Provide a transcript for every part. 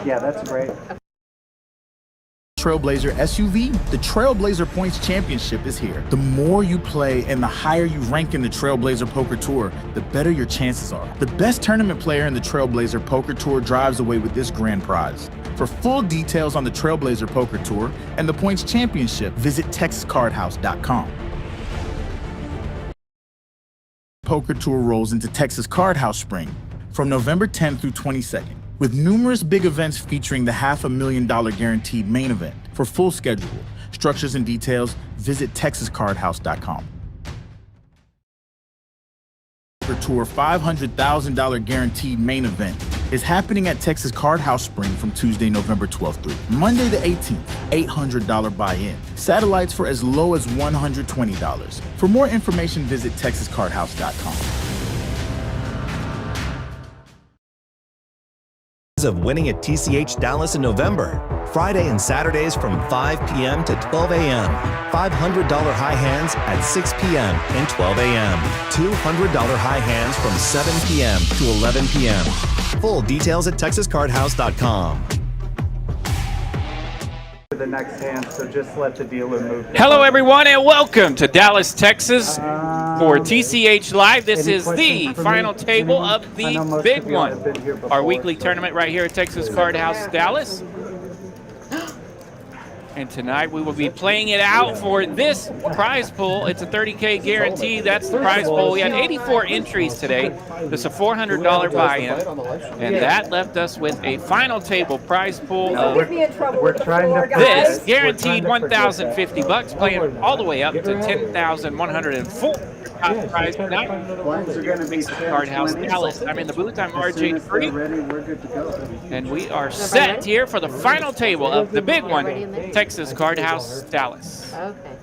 Yeah, that's great. Trailblazer SUV, the Trailblazer Points Championship is here. The more you play and the higher you rank in the Trailblazer Poker Tour, the better your chances are. The best tournament player in the Trailblazer Poker Tour drives away with this grand prize. For full details on the Trailblazer Poker Tour and the Points Championship, visit TexasCardHouse.com. Poker Tour rolls into Texas Card House Spring from November 10th through 22nd. With numerous big events featuring the $500,000 guaranteed main event. For full schedule, structures and details, visit TexasCardHouse.com. Tour $500,000 guaranteed main event is happening at Texas Card House Spring from Tuesday, November 12th through Monday the 18th, $800 buy-in. Satellites for as low as $120. For more information, visit TexasCardHouse.com. Of winning at TCH Dallas in November. Friday and Saturdays from 5 p.m. to 12 a.m. $500 high hands at 6 p.m. and 12 a.m. $200 high hands from 7 p.m. to 11 p.m. Full details at TexasCardHouse.com. The next hand, so just let the dealer move. Hello, everyone, and welcome to Dallas, Texas for TCH Live. This is the final table of the big one, our weekly tournament right here at Texas Card House, Dallas. And tonight we will be playing it out for this prize pool. It's a $30K guarantee. That's the prize pool. We had 84 entries today. This is a $400 buy-in. And that left us with a final table prize pool of this guaranteed $1,050, playing all the way up to $10,104. Top prize tonight. Card House Dallas. I'm in the booth. I'm RJ Free. And we are set here for the final table of the big one, Texas Card House Dallas. Okay.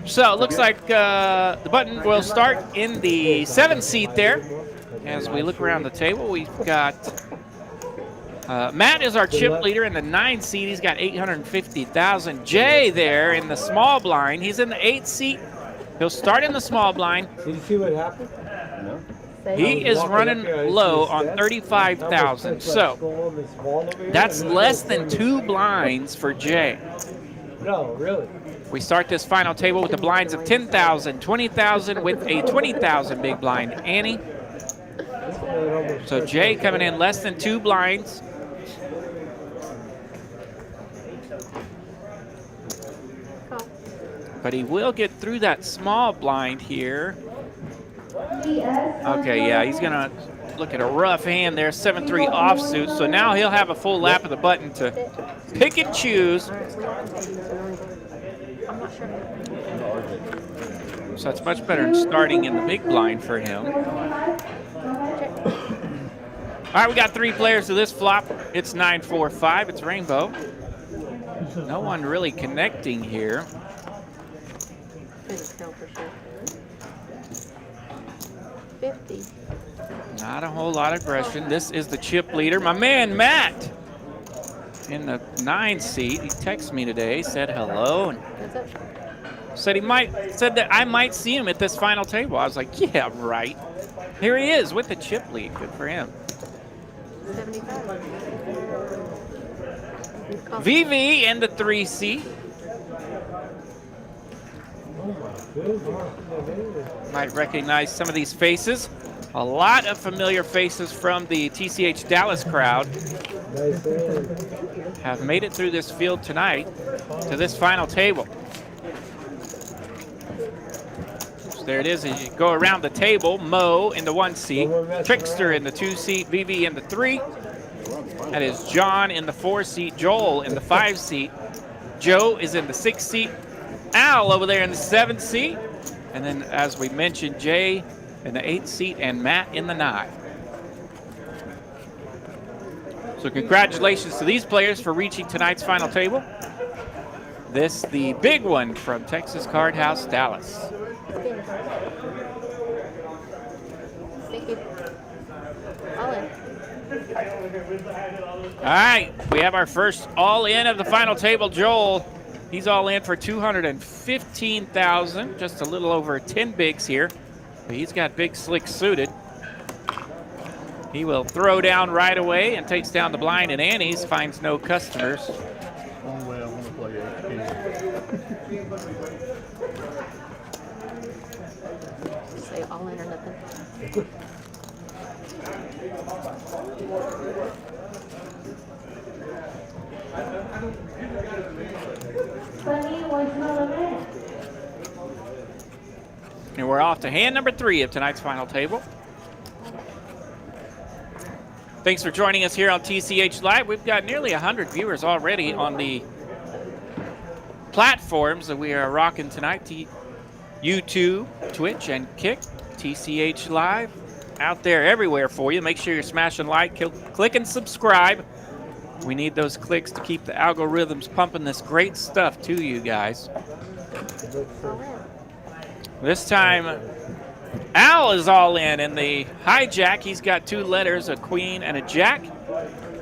So it looks like the button will start in the 7th seat there. As we look around the table, we've got Matt is our chip leader in the 9th seat. He's got 850,000. Jay there in the small blind. He's in the 8th seat. He'll start in the small blind. Did you see what happened? No. He is running low on 35,000. So that's less than 2 blinds for Jay. No, really. We start this final table with the blinds of 10,000, 20,000 with a 20,000 big blind. Annie. So Jay coming in less than 2 blinds. But he will get through that small blind here. Okay, yeah, he's going to look at a rough hand there, 7-3 offsuit. So now he'll have a full lap of the button to pick and choose. So it's much better than starting in the big blind for him. All right, we got 3 players to this flop. It's 9-4-5. It's rainbow. No one really connecting here. 50. Not a whole lot of aggression. This is the chip leader. My man, Matt, in the 9th seat. He texted me today, said hello, and said that I might see him at this final table. I was like, yeah, right. Here he is with the chip lead. Good for him. 75. VV in the 3 seat. Might recognize some of these faces. A lot of familiar faces from the TCH Dallas crowd have made it through this field tonight to this final table. So there it is as you go around the table. Mo in the 1 seat, Trickster in the 2 seat, VV in the 3. That is John in the 4 seat, Joel in the 5 seat. Joe is in the 6 seat. Al over there in the 7th seat. And then, as we mentioned, Jay in the 8th seat and Matt in the 9. So congratulations to these players for reaching tonight's final table. This, the big one from Texas Card House, Dallas. Thank you. All in. All right, we have our first all-in of the final table, Joel. He's all in for 215,000, just a little over 10 bigs here. But he's got big slick suited. He will throw down right away and takes down the blind, and Annie's finds no customers. Only way I want to play it. Say all in or nothing. And we're off to hand number 3 of tonight's final table. Thanks for joining us here on TCH Live. We've got nearly 100 viewers already on the platforms that we are rocking tonight. YouTube, Twitch, and Kick. TCH Live out there everywhere for you. Make sure you're smashing like, click and subscribe. We need those clicks to keep the algorithms pumping this great stuff to you guys. This time, Al is all in the hijack. He's got 2 letters, a queen and a jack.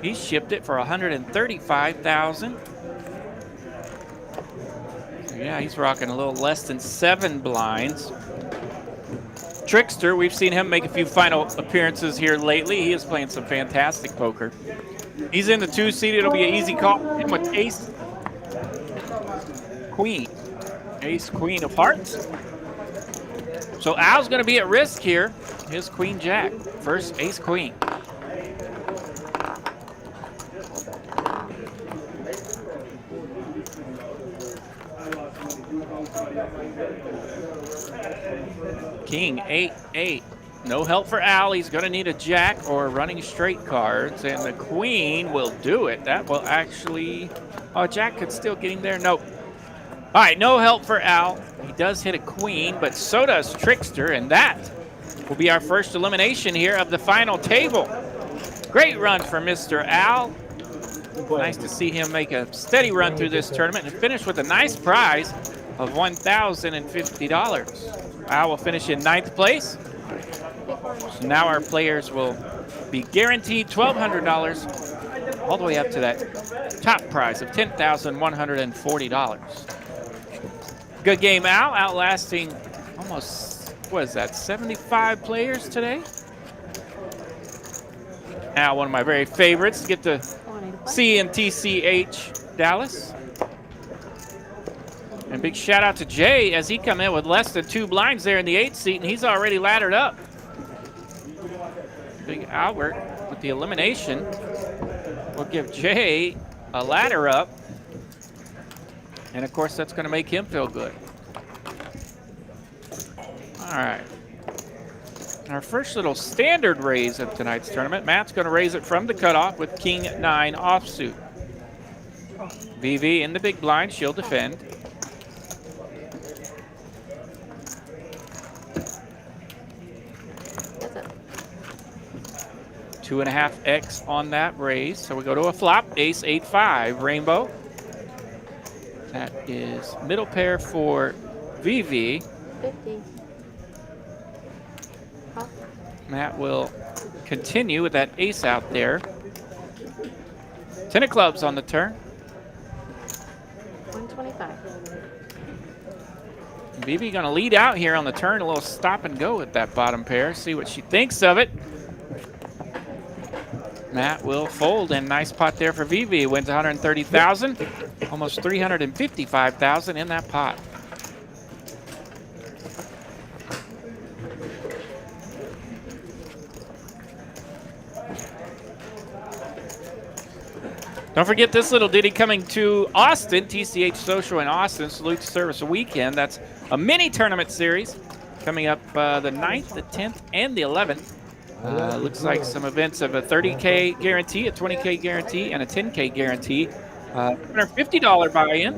He shipped it for $135,000. So yeah, he's rocking a little less than 7 blinds. Trickster, we've seen him make a few final appearances here lately. He is playing some fantastic poker. He's in the 2-seed. It'll be an easy call for him with ace, queen. Ace, queen of hearts. So Al's going to be at risk here. His queen jack. First ace queen. King 8-8. No help for Al. He's going to need a jack or running straight cards, and the queen will do it. That will actually. Oh, jack could still get him there. Nope. All right, no help for Al. He does hit a queen, but so does Trickster, and that will be our first elimination here of the final table. Great run for Mr. Al. Nice to see him make a steady run through this tournament and finish with a nice prize of $1,050. Al will finish in 9th place. So now our players will be guaranteed $1,200 all the way up to that top prize of $10,140. Good game, Al, outlasting almost, what is that, 75 players today? Al, one of my very favorites, get to see in TCH Dallas. And big shout out to Jay as he come in with less than 2 blinds there in the 8th seat, and he's already laddered up. Big Albert with the elimination will give Jay a ladder up. And of course, that's going to make him feel good. All right. Our first little standard raise of tonight's tournament. Matt's going to raise it from the cutoff with King 9 offsuit. VV in the big blind. She'll defend. That's it. 2.5x on that raise. So we go to a flop. Ace 8-5 rainbow. That is middle pair for VV. 50. Pop. Matt will continue with that ace out there. 10 of clubs on the turn. 125. VV going to lead out here on the turn. A little stop and go with that bottom pair. See what she thinks of it. Matt will fold, and nice pot there for VV. Wins $130,000, almost $355,000 in that pot. Don't forget this little ditty coming to Austin, TCH Social in Austin, Salute to Service Weekend. That's a mini tournament series coming up the 9th, the 10th, and the 11th. Looks like some events of a 30K guarantee, a 20K guarantee, and a 10K guarantee. $150 buy-in,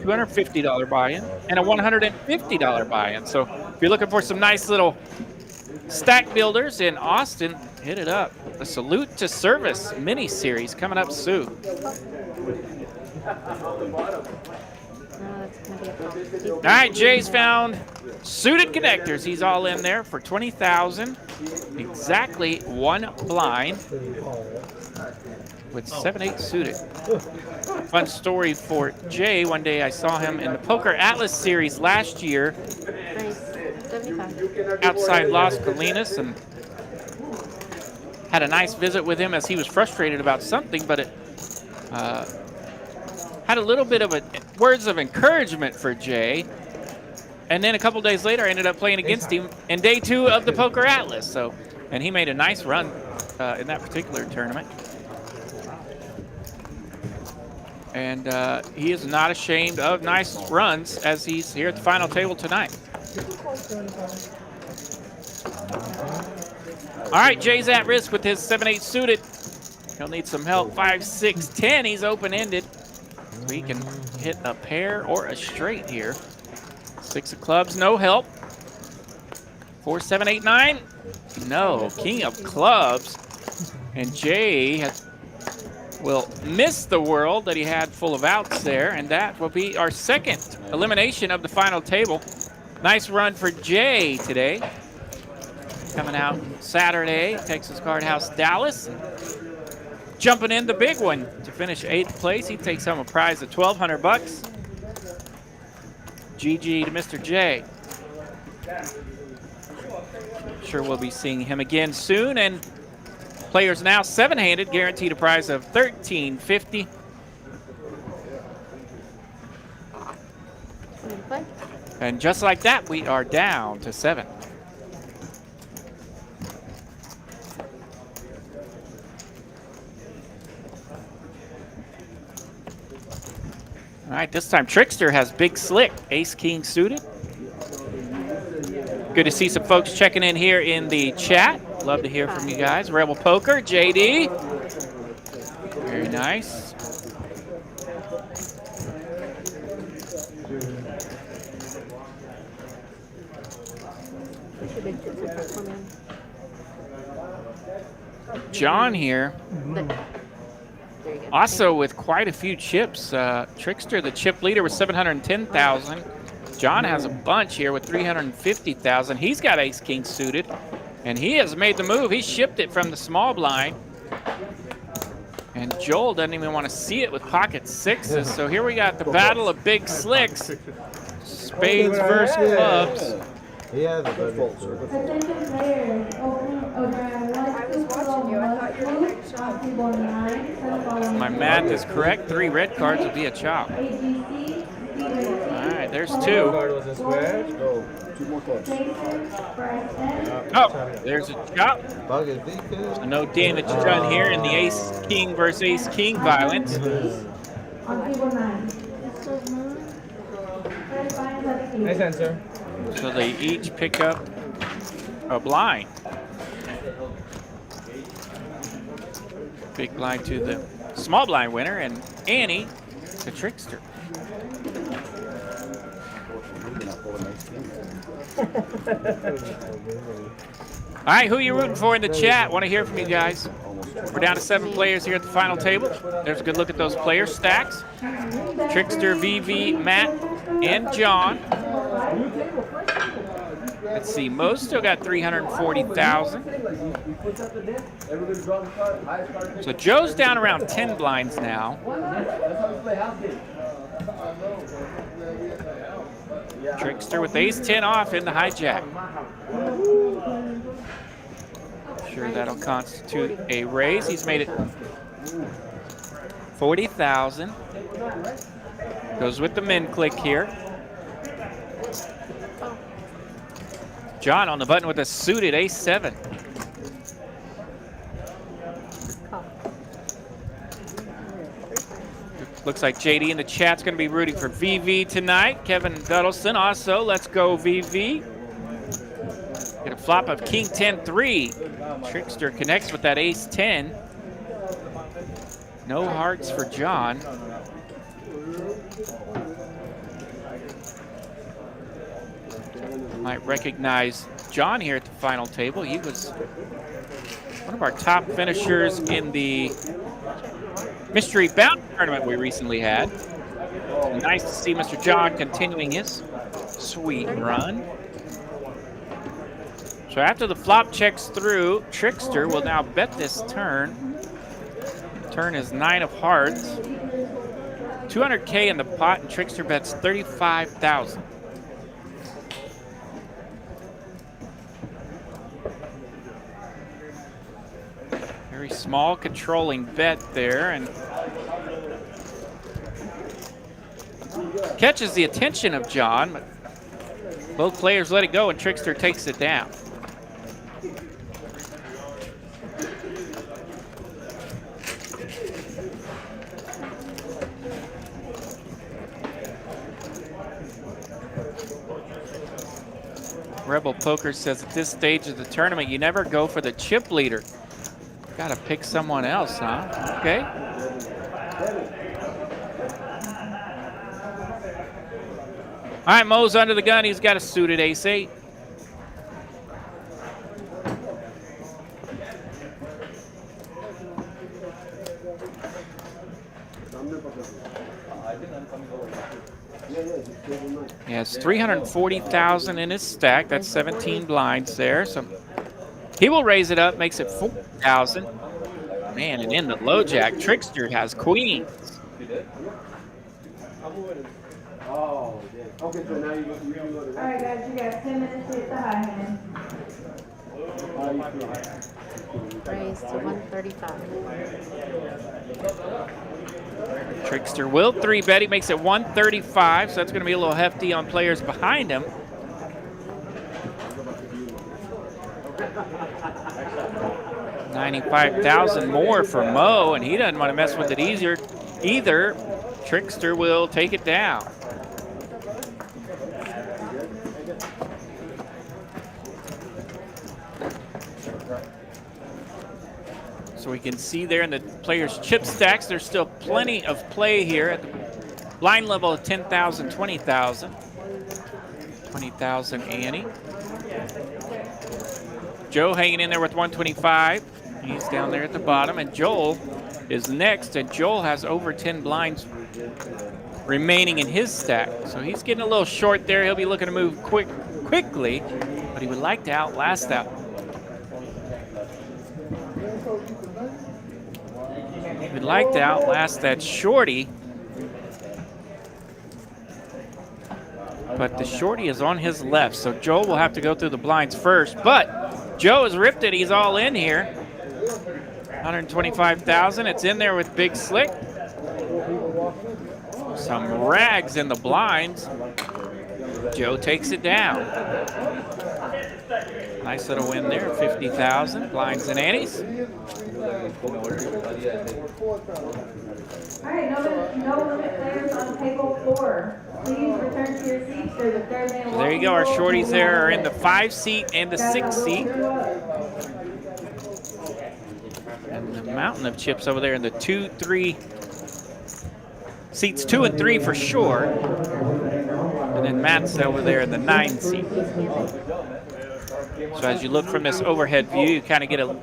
$250 buy-in, and a $150 buy-in. So if you're looking for some nice little stack builders in Austin, hit it up. The Salute to Service mini series coming up soon. All right, Jay's found suited connectors. He's all in there for $20,000. Exactly 1 blind with 7-8 suited. Fun story for Jay. One day I saw him in the Poker Atlas series last year Nice. 75. outside Las Colinas, and had a nice visit with him as he was frustrated about something, but it had a little bit of words of encouragement for Jay. And then a couple days later, I ended up playing against him in day 2 of the Poker Atlas. So, and he made a nice run in that particular tournament. And he is not ashamed of nice runs as he's here at the final table tonight. All right, Jay's at risk with his 7-8 suited. He'll need some help. 5-6-10. He's open-ended. So he can hit a pair or a straight here. 6 of clubs, no help. 4, 7, 8, 9. No. King of clubs. And Jay will miss the world that he had full of outs there, and that will be our second elimination of the final table. Nice run for Jay today. Coming out Saturday, Texas Card House Dallas. Jumping in the big one to finish 8th place. He takes home a prize of $1,200. GG to Mr. J. Sure we'll be seeing him again soon. And players now 7-handed, guaranteed a prize of $1,350. And just like that, we are down to 7. All right, this time Trickster has Big Slick, Ace-King suited. Good to see some folks checking in here in the chat. Love to hear from you guys. Rebel Poker, JD. Very nice. John here. Also with quite a few chips. Trickster, the chip leader, with 710,000. John has a bunch here with 350,000. He's got Ace-King suited, and he has made the move. He shipped it from the small blind. And Joel doesn't even want to see it with pocket 6s. So here we got the battle of Big Slicks. Spades versus clubs. Yeah, the Attention players, I was watching you. I thought you were next shot. My math is correct. 3 red cards would be a chop. All right, there's 2. Go. 2 more clubs. Oh, there's a chop. So no damage done here in the Ace-King versus Ace-King violence. Nice answer. So they each pick up a blind. Big blind to the small blind winner, and Annie to Trickster. All right, who are you rooting for in the chat? Want to hear from you guys. We're down to 7 players here at the final table. There's a good look at those player stacks. Trickster, VV, Matt, and John. Let's see, Mo still got 340,000. So Joe's down around 10 blinds now. Trickster with ace-10 off in the hijack. Sure that'll constitute a raise. He's made it 40,000. Goes with the min click here. John on the button with a suited ace-7. Looks like JD in the chat's going to be rooting for VV tonight. Kevin Duddleson also. Let's go, VV. Get a flop of King 10-3. Trickster connects with that ace-10. No hearts for John. Might recognize John here at the final table. He was one of our top finishers in the Mystery Bounty tournament we recently had. Nice to see Mr. John continuing his sweet run. So after the flop checks through, Trickster will now bet this turn. Turn is 9 of hearts. 200K in the pot, and Trickster bets 35,000. small controlling bet there, and catches the attention of John, but both players let it go and Trickster takes it down. Rebel Poker says at this stage of the tournament, you never go for the chip leader. Gotta pick someone else, huh? Okay. All right, Mo's under the gun. He's got a suited ace-8. He has 340,000 in his stack. That's 17 blinds there. So he will raise it up, makes it 4,000. Man, and in the low jack, Trickster has queens. Okay, so now you go to the Alright guys, you got 10 minutes to hit the high hand. Raise to 135. Trickster will 3-bet. He makes it 135, so that's going to be a little hefty on players behind him. $95,000 more for Mo, and he doesn't want to mess with it either. Trickster will take it down. So we can see there in the players' chip stacks, there's still plenty of play here at the blind level of 10,000, 20,000. 20,000 Annie. Joe hanging in there with 125. He's down there at the bottom, and Joel is next, and Joel has over 10 blinds remaining in his stack. So he's getting a little short there. He'll be looking to move quickly, but he would like to outlast that. He would like to outlast that shorty, but the shorty is on his left, so Joel will have to go through the blinds first, but Joe has ripped it. He's all in here. 125,000. It's in there with Big Slick. Some rags in the blinds. Joe takes it down. Nice little win there, 50,000. Blinds and antes. Alright, no limit players on table 4. Please return to your seats. There's a third man. So there you go. Our shorties there are in the 5 seat and the 6 seat. And the mountain of chips over there in the 2, 3 seats, 2 and 3 for sure. And then Matt's over there in the 9 seat. So as you look from this overhead view, you kind of get an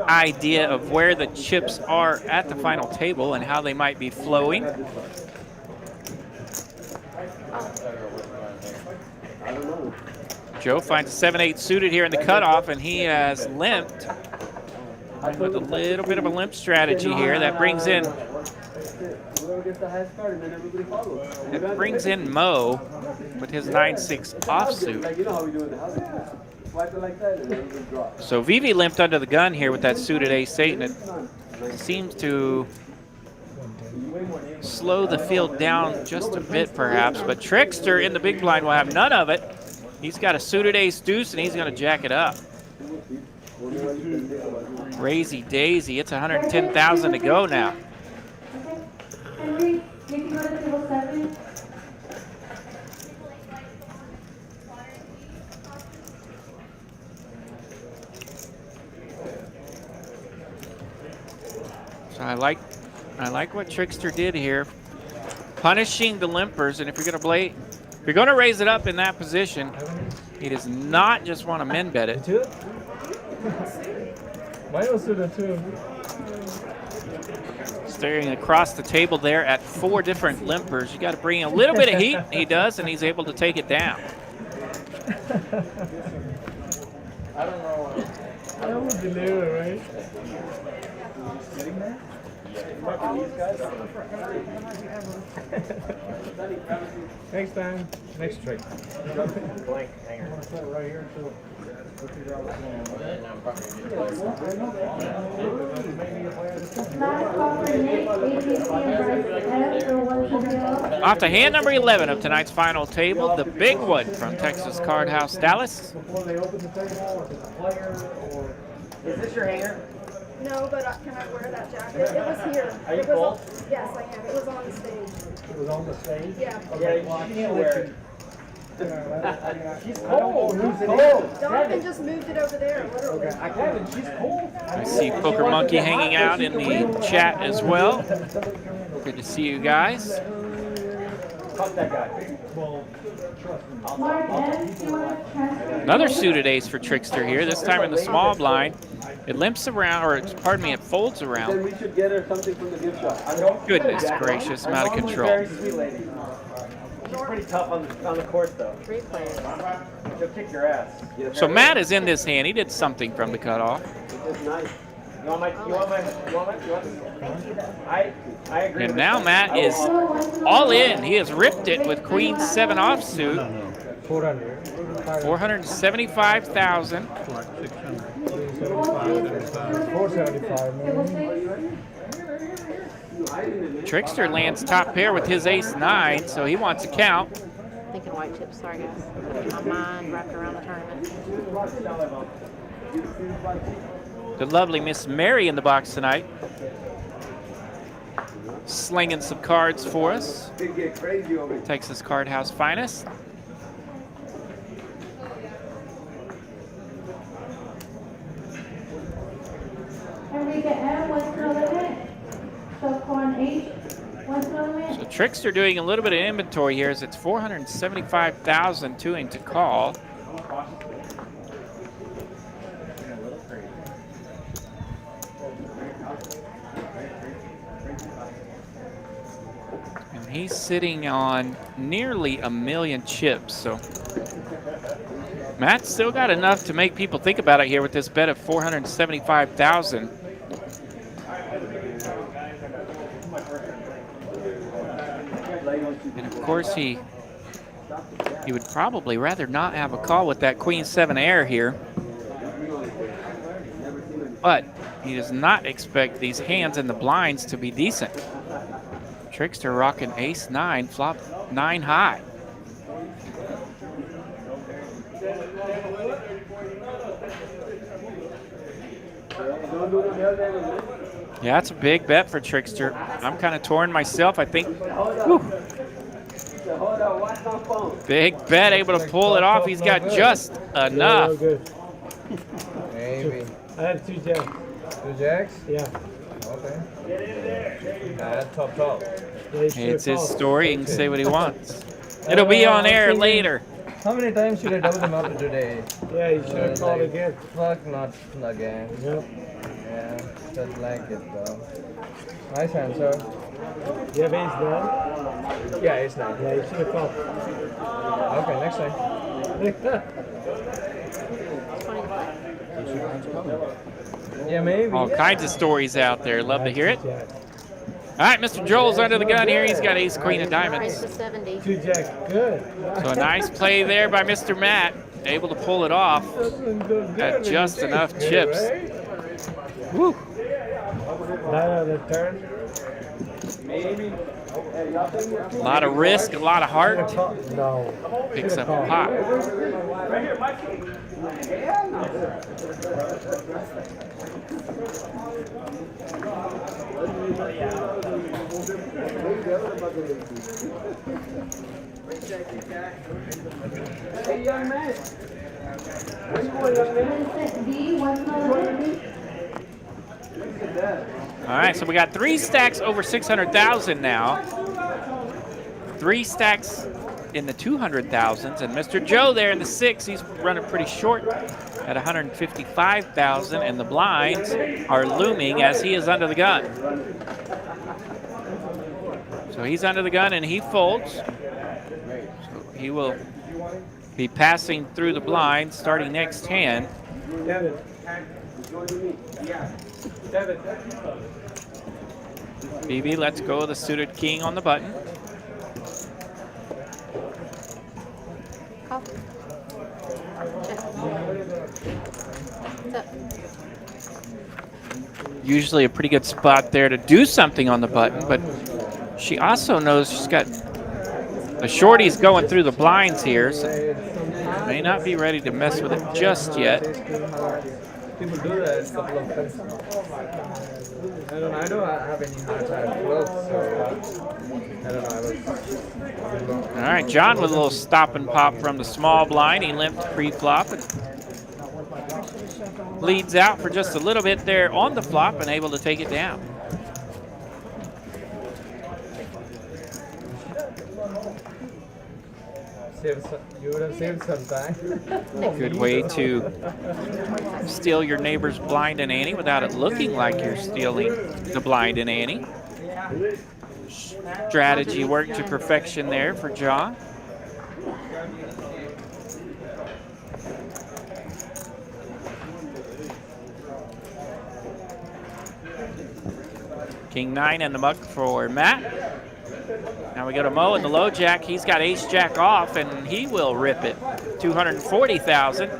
idea of where the chips are at the final table and how they might be flowing. Joe finds a 7-8 suited here in the cutoff, and he has limped with a little bit of a limp strategy here. That brings in Mo with his 9-6 offsuit. So Vivi limped under the gun here with that suited ace-8, and it seems to slow the field down just a bit perhaps, but Trickster in the big blind will have none of it. He's got a suited ace-deuce, and he's going to jack it up. Crazy daisy. It's 110,000 to go now. Henry, you can go to table 7. So I like what Trickster did here, punishing the limpers. And if you're going to raise it up in that position, he does not just want to min bet it. Mine was suited too. Staring across the table there at 4 different limpers. You got to bring a little bit of heat. He does, and he's able to take it down. I don't know. That would be new, right? Next time, next trick. Blank hanger. Right here too. Off to hand number 11 of tonight's final table, the big one from Texas Card House Dallas. Is this your hanger? No, but can I wear that jacket? It was here. Are you It was cold? yes, I am. It was on the stage. It was on the stage? Yeah. Okay, you can't wear it. She's cold. She's cold. Jonathan just moved it over there, literally. Kevin, she's cold. I see Poker Monkey hanging out in the chat as well. Good to see you guys. Fuck that guy. Another suited ace for Trickster here, this time in the small blind. It limps around, or pardon me, it folds Then around. we should get her something from the gift shop. Goodness gracious, I'm out of control. Very sweet lady. She's pretty tough on the course though. Three players. She'll kick your ass. So Matt is in this hand. He did something from the cutoff. It's nice. You want I agree. And with now you. Matt is all in. He has ripped it with Queen 7 offsuit. 475,000. 475. Trickster lands top pair with his ace-9, so he wants a count. Thinking white chips. Sorry, guys. My mind wrapped around the tournament. The lovely Miss Mary in the box tonight. Slinging some cards for us. Could get crazy over it. Texas Card House finest. Enrique M, what's the limit? So Corn H, what's the limit? So Trickster doing a little bit of inventory here as it's 475,000 to him to call. And he's sitting on nearly 1 million chips, so Matt's still got enough to make people think about it here with this bet of 475,000. And of course he would probably rather not have a call with that Queen 7 air here. But he does not expect these hands in the blinds to be decent. Trickster rocking ace-9, flop 9 high. Yeah, that's a big bet for Trickster. I'm kind of torn myself. I think, whew, big bet, able to pull it off. He's got just enough. Maybe. I have 2 jacks. 2 jacks? Yeah. Okay. That's top. Hey, it's his story. He can say what he wants. It'll be on air later. How many times should I double them up today? Yeah, you should have called again. Fuck, not again. Yep. Yeah, just like it though. Nice answer. You have ace-9? Yeah, it's not. Yeah, you should have called. Okay, next time. Yeah, maybe. All kinds of stories out there. Love to hear it. All right, Mr. Joel's under the gun here. He's got ace-queen of Price diamonds. to 70. 2 jacks, good. So a nice play there by Mr. Matt. Able to pull it off at just enough chips. Woo. 9 on the turn. A lot of risk, a lot of heart. No. Picks up a pot. Hey, young man. D, what's the limit? All right, so we got 3 stacks over 600,000 now. 3 stacks in the 200,000s, and Mr. Joe there in the 6, he's running pretty short at 155,000, and the blinds are looming as he is under the gun. So he's under the gun and he folds. So he will be passing through the blinds starting next hand. BB lets go of the suited king on the button. Call. Check. Usually a pretty good spot there to do something on the button, but she also knows she's got the shorties going through the blinds here, so may not be ready to mess with it just yet. People do that a couple of times. I don't have any hard time bluffs, so I don't know. All right, John with a little stop and pop from the small blind. He limped pre-flop and leads out for just a little bit there on the flop and able to take it down. You would have saved some time. Good way to steal your neighbor's blind and ante without it looking like you're stealing the blind and ante. Strategy worked to perfection there for John. King 9 in the muck for Matt. Now we go to Mo in the low jack. He's got ace jack off, and he will rip it. 240,000.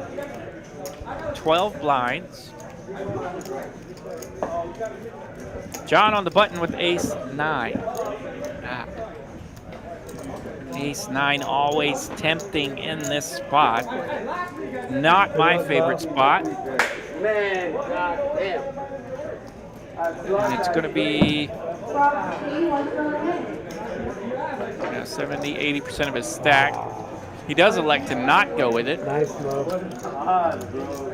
12 blinds. John on the button with ace 9. Ace 9 always tempting in this spot. Not my favorite spot. Man, goddamn. And it's going to be 70, 80% of his stack. He does elect to not go with it. Nice, Mo.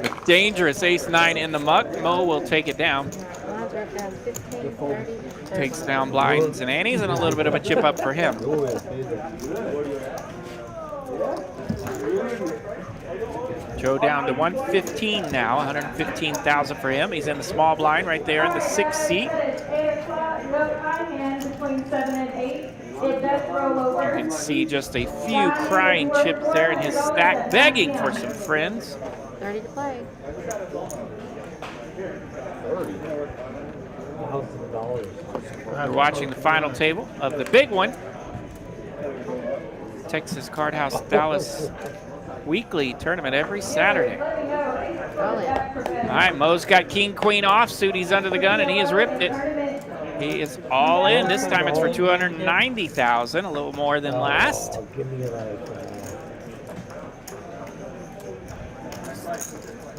But dangerous ace 9 in the muck. Mo will take it down. Takes down blinds and antes, and a little bit of a chip up for him. Joe down to 115 now, 115,000 for him. He's in the small blind right there in the 6th seat. You can see just a few crying chips there in his stack, begging for some friends. 30 to play. We're watching the final table of the big one. Texas Card House Dallas weekly tournament every Saturday. All right, Mo's got king queen offsuit. He's under the gun and he has ripped it. He is all in. This time it's for 290,000, a little more than last.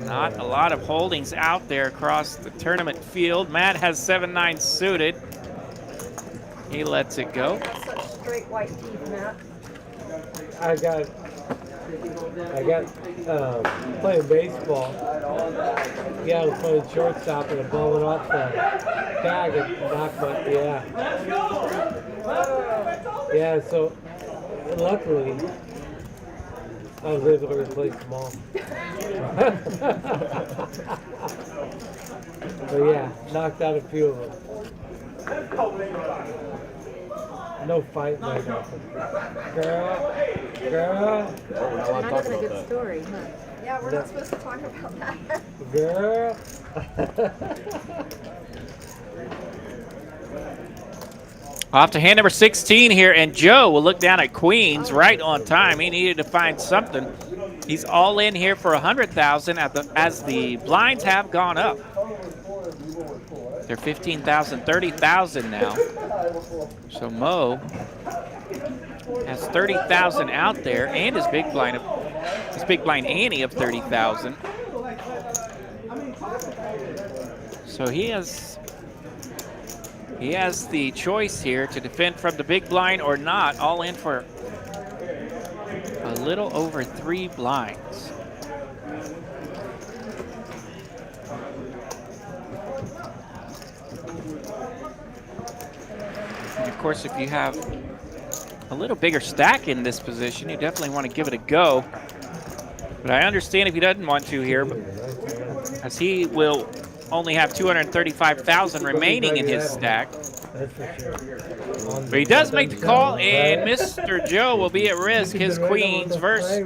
Not a lot of holdings out there across the tournament field. Matt has 7-9 suited. He lets it go. Such straight white teeth, Matt. I got playing baseball. Yeah, I was playing shortstop and I blew it off the bag and knocked my, yeah, so luckily I was able to replace them all. But yeah, knocked out a few of them. No fight, no nothing. Girl. Not even a good story, huh? Yeah, we're not supposed to talk about that. Girl. Off to hand number 16 here, and Joe will look down at queens right on time. He needed to find something. He's all in here for 100,000 as the blinds have gone up. They're 15,000, 30,000 now. So Mo has 30,000 out there, and his big blind ante of 30,000. So he has the choice here to defend from the big blind or not. All in for a little over 3 blinds. And of course, if you have a little bigger stack in this position, you definitely want to give it a go. But I understand if he doesn't want to here, but as he will only have 235,000 remaining in his stack. But he does make the call, and Mr. Joe will be at risk. His queens versus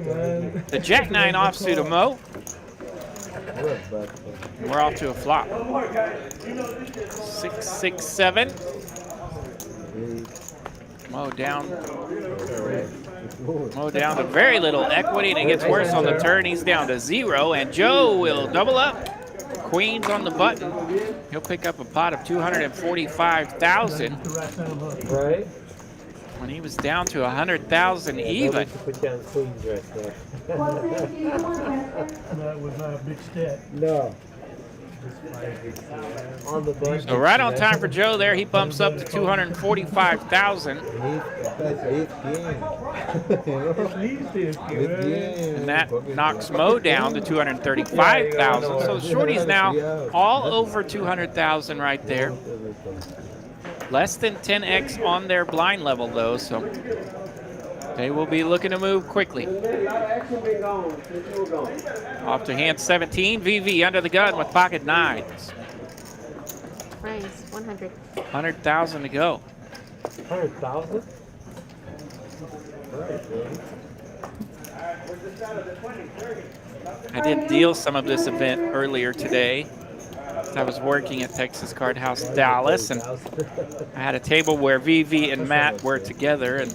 the Jack-9 offsuit of Mo. And we're off to a flop. 6, 6, 7. Mo down to very little equity, and it gets worse on the turn. He's down to 0, and Joe will double up. queens on the button, he'll pick up a pot of 245,000. Right? When he was down to 100,000 even. Put down queens right there. That was not a big step. No. On the button. So right on time for Joe there. He bumps up to 245,000. And that knocks Mo down to 235,000. So Shorty's now all over 200,000 right there. Less than 10x on their blind level though, so they will be looking to move quickly. Off to hand 17. VV under the gun with pocket nines. Price 100. 100,000 to go. 100,000? I did deal some of this event earlier today. I was working at Texas Card House Dallas, and I had a table where VV and Matt were together, and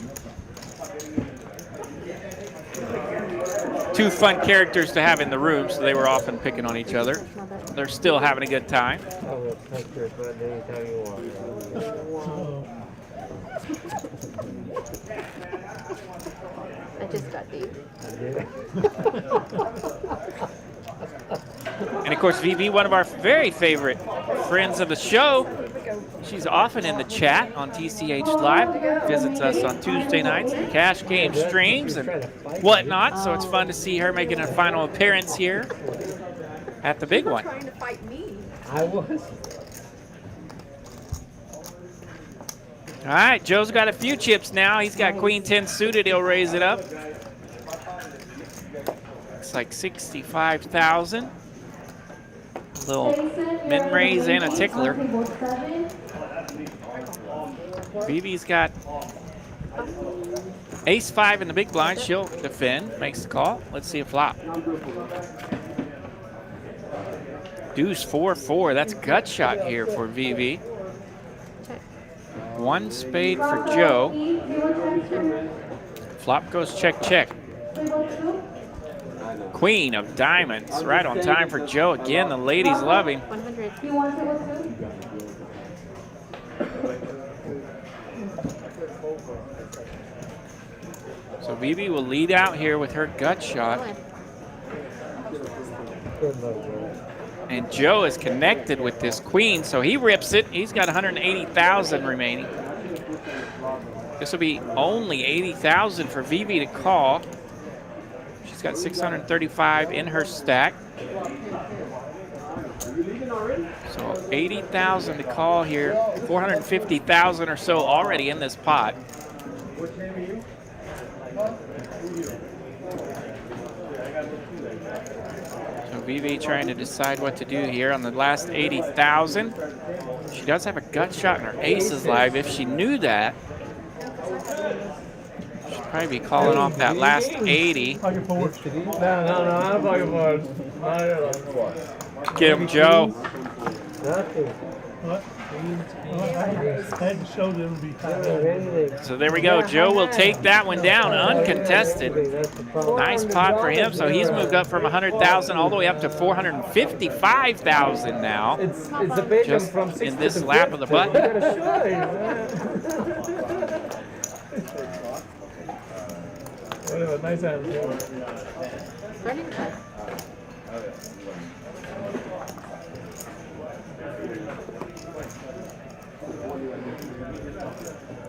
two fun characters to have in the room, so they were often picking on each other. They're still having a good time. I just got deep. And of course, VV, one of our very favorite friends of the show. She's often in the chat on TCH Live, visits us on Tuesday nights, the cash game streams and whatnot. So it's fun to see her making a final appearance here at the big one. Trying to fight me. I was. All right, Joe's got a few chips now. He's got Queen 10 suited. He'll raise it up. Looks like 65,000. Little min raise and a tickler. VV's got ace 5 in the big blind. She'll defend, makes the call. Let's see a flop. Deuce 4-4. That's a gut shot here for VV. One spade for Joe. Flop goes check, check. Queen of diamonds, right on time for Joe. Again, the ladies love him. 100. So VV will lead out here with her gut shot. And Joe is connected with this queen, so he rips it. He's got 180,000 remaining. This will be only 80,000 for VV to call. She's got 635 in her stack. So 80,000 to call here. 450,000 or so already in this pot. So VV trying to decide what to do here on the last 80,000. She does have a gut shot in her aces live. If she knew that, she'd probably be calling off that last 80. No, I'm pocket forward. Get him, Joe. What? I had to show them to be tight. So there we go. Joe will take that one down uncontested. Nice pot for him. So he's moved up from 100,000 all the way up to 455,000 now. It's a bacon Just from in this lap of the button. Whatever, nice hand.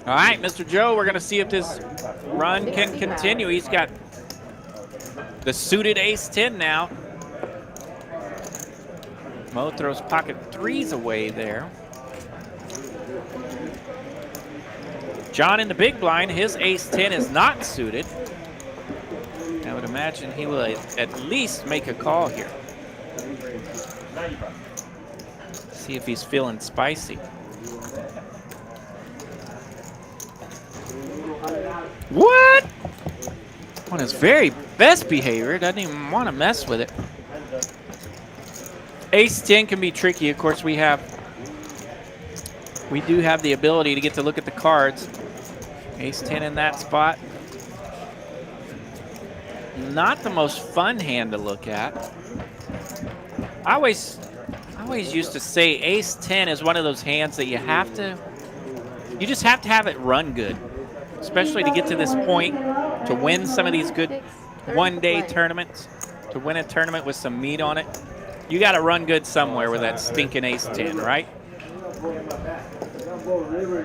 All right, Mr. Joe, we're going to see if this run can continue. He's got the suited ace 10 now. Mo throws pocket threes away there. John in the big blind, his ace 10 is not suited. I would imagine he will at least make a call here. See if he's feeling spicy. What? On his very best behavior, doesn't even want to mess with it. Ace 10 can be tricky. Of course, we do have the ability to get to look at the cards. Ace 10 in that spot. Not the most fun hand to look at. I always I always used to say ace 10 is one of those hands that you just have to have it run good, especially to get to this point, to win some of these good one-day tournaments, to win a tournament with some meat on it. You got to run good somewhere with that stinking ace 10, right?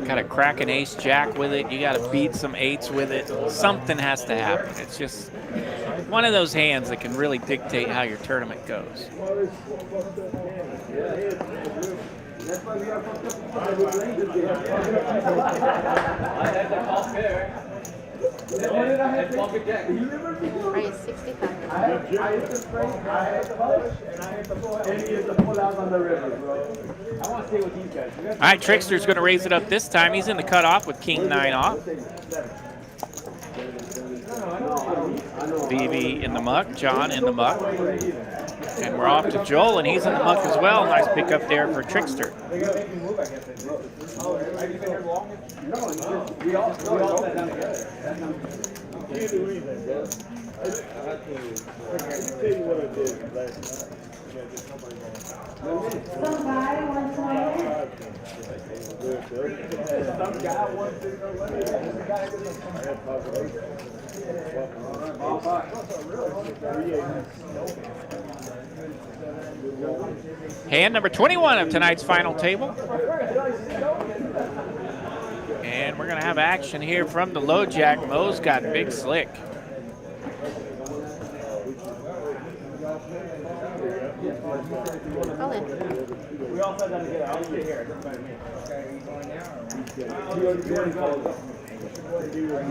Got to crack an ace jack with it. You got to beat some eights with it. Something has to happen. It's just one of those hands that can really dictate how your tournament goes. Raise 65. All right, Trickster's going to raise it up this time. He's in the cutoff with king 9 off. BB in the muck, John in the muck. And we're off to Joel, and he's in the muck as well. Nice pickup there for Trickster. Hand number 21 of tonight's final table. And we're going to have action here from the low jack. Mo's got big slick. All in.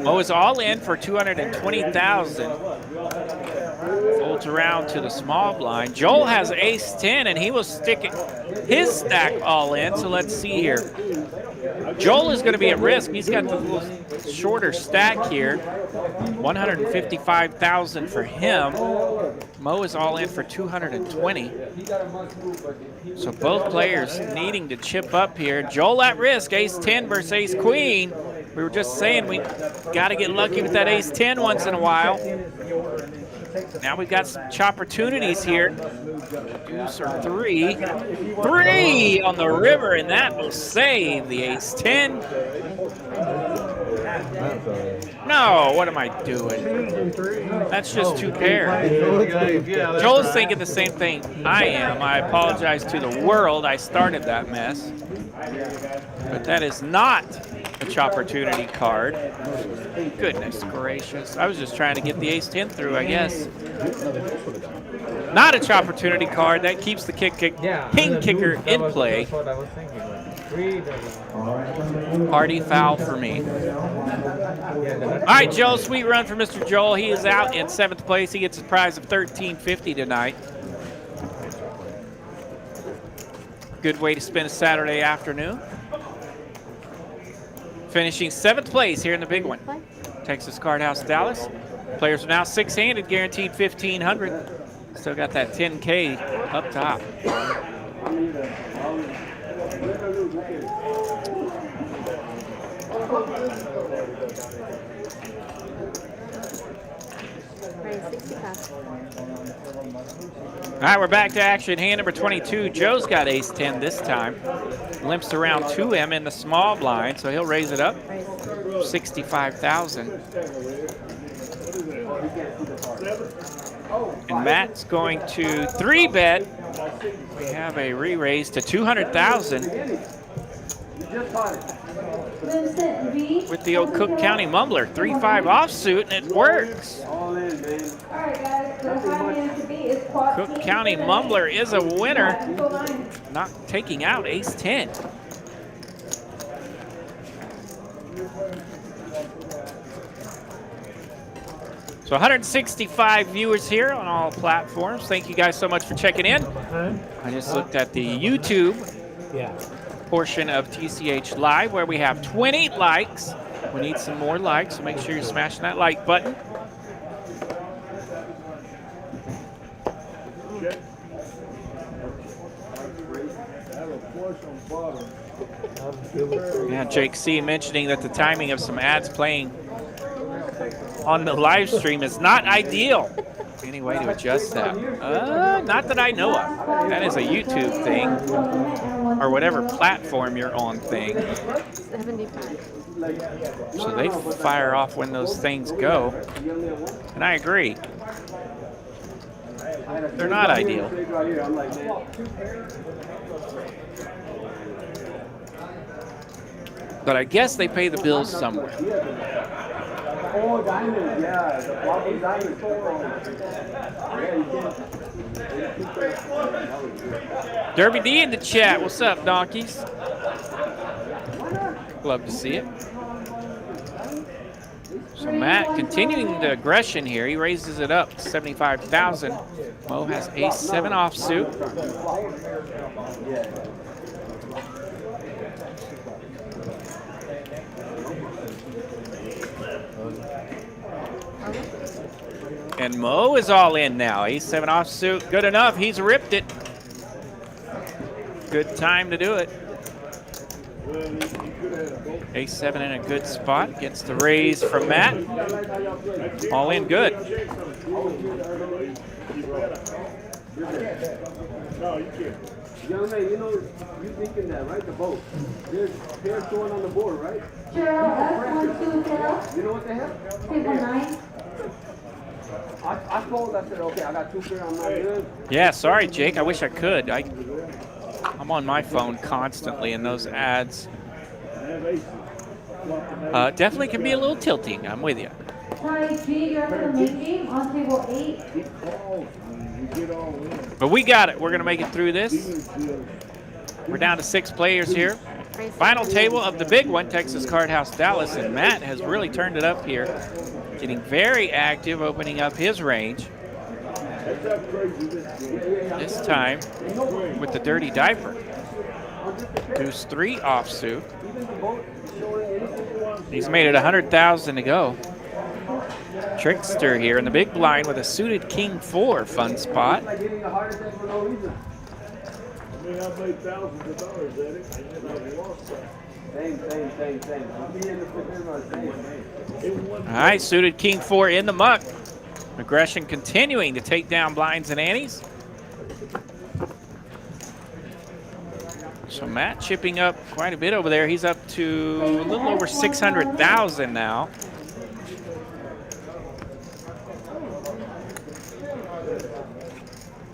Mo is all in for 220,000. Folds around to the small blind. Joel has ace 10, and he will stick his stack all in. So let's see here. Joel is going to be at risk. He's got the little shorter stack here. 155,000 for him. Mo is all in for 220. So both players needing to chip up here. Joel at risk, ace 10 versus ace queen. We were just saying we got to get lucky with that ace 10 once in a while. Now we've got some opportunities here. Deuce or three. Three on the river, and that will save the ace 10. No, what am I doing? That's just two pair. Joel's thinking the same thing I am. I apologize to the world. I started that mess. But that is not a chopportunity card. Goodness gracious. I was just trying to get the ace 10 through, I guess. Not a chopportunity card. That keeps the king kicker in play. Party foul for me. All right, Joel, sweet run for Mr. Joel. He is out in 7th place. He gets a prize of $13.50 tonight. Good way to spend a Saturday afternoon. Finishing 7th place here in the big one. Texas Card House Dallas. Players are now 6-handed, guaranteed $1,500. Still got that $10K up top. All right, we're back to action. Hand number 22. Joe's got ace 10 this time. Limps around to him in the small blind, so he'll raise it up. 65,000. And Matt's going to 3-bet. We have a re-raise to 200,000. With the old Cook County Mumbler, 3-5 offsuit, and it works. Cook County Mumbler is a winner, not taking out ace 10. So 165 viewers here on all platforms. Thank you guys so much for checking in. I just looked at the YouTube portion of TCH Live where we have 20 likes. We need some more likes, so make sure you're smashing that like button. Yeah, Jake C. mentioning that the timing of some ads playing on the live stream is not ideal. Any way to adjust that? Not that I know of. That is a YouTube thing, or whatever platform you're on thing. 75. So they fire off when those things go. And I agree. They're not ideal. But I guess they pay the bills somewhere. Oh, diamonds, yeah. The bubble diamonds. Derby D in the chat. What's up, donkeys? Love to see it. So Matt continuing the aggression here. He raises it up to 75,000. Mo has ace-7 offsuit. And Mo is all in now. Ace-7 offsuit. Good enough. He's ripped it. Good time to do it. Ace-7 in a good spot. Gets the raise from Matt. All in good. Young man, you know, you thinking that, right? The boat. There's pairs showing on the board, right? Gerald, F1, 2, tail. You know what they have? Table 9. I told, I said, okay, I got 2 pairs, I'm not good. Yeah, sorry, Jake. I wish I could. I'm on my phone constantly, and those ads definitely can be a little tilting. I'm with you. Ty G, you're for the main game on table 8. But we got it. We're going to make it through this. We're down to 6 players here. Final table of the big one, Texas Card House Dallas, and Matt has really turned it up here. Getting very active, opening up his range. This time with the dirty diaper. Deuce 3 offsuit. He's made it 100,000 to go. Trickster here in the big blind with a suited king 4. Fun spot. All right, suited king 4 in the muck. Aggression continuing to take down blinds and antes. So Matt chipping up quite a bit over there. He's up to a little over 600,000 now.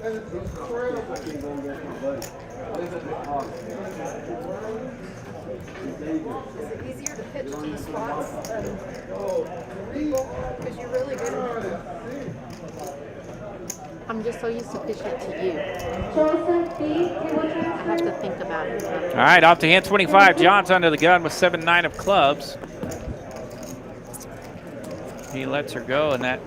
Is it easier to pitch to the spots than people? Because you're really good at it. I'm just so used to pitching it to you. Joseph B, table I have transfer. to think about it. All right, off to hand 25. John's under the gun with 7-9 of clubs. He lets her go, and that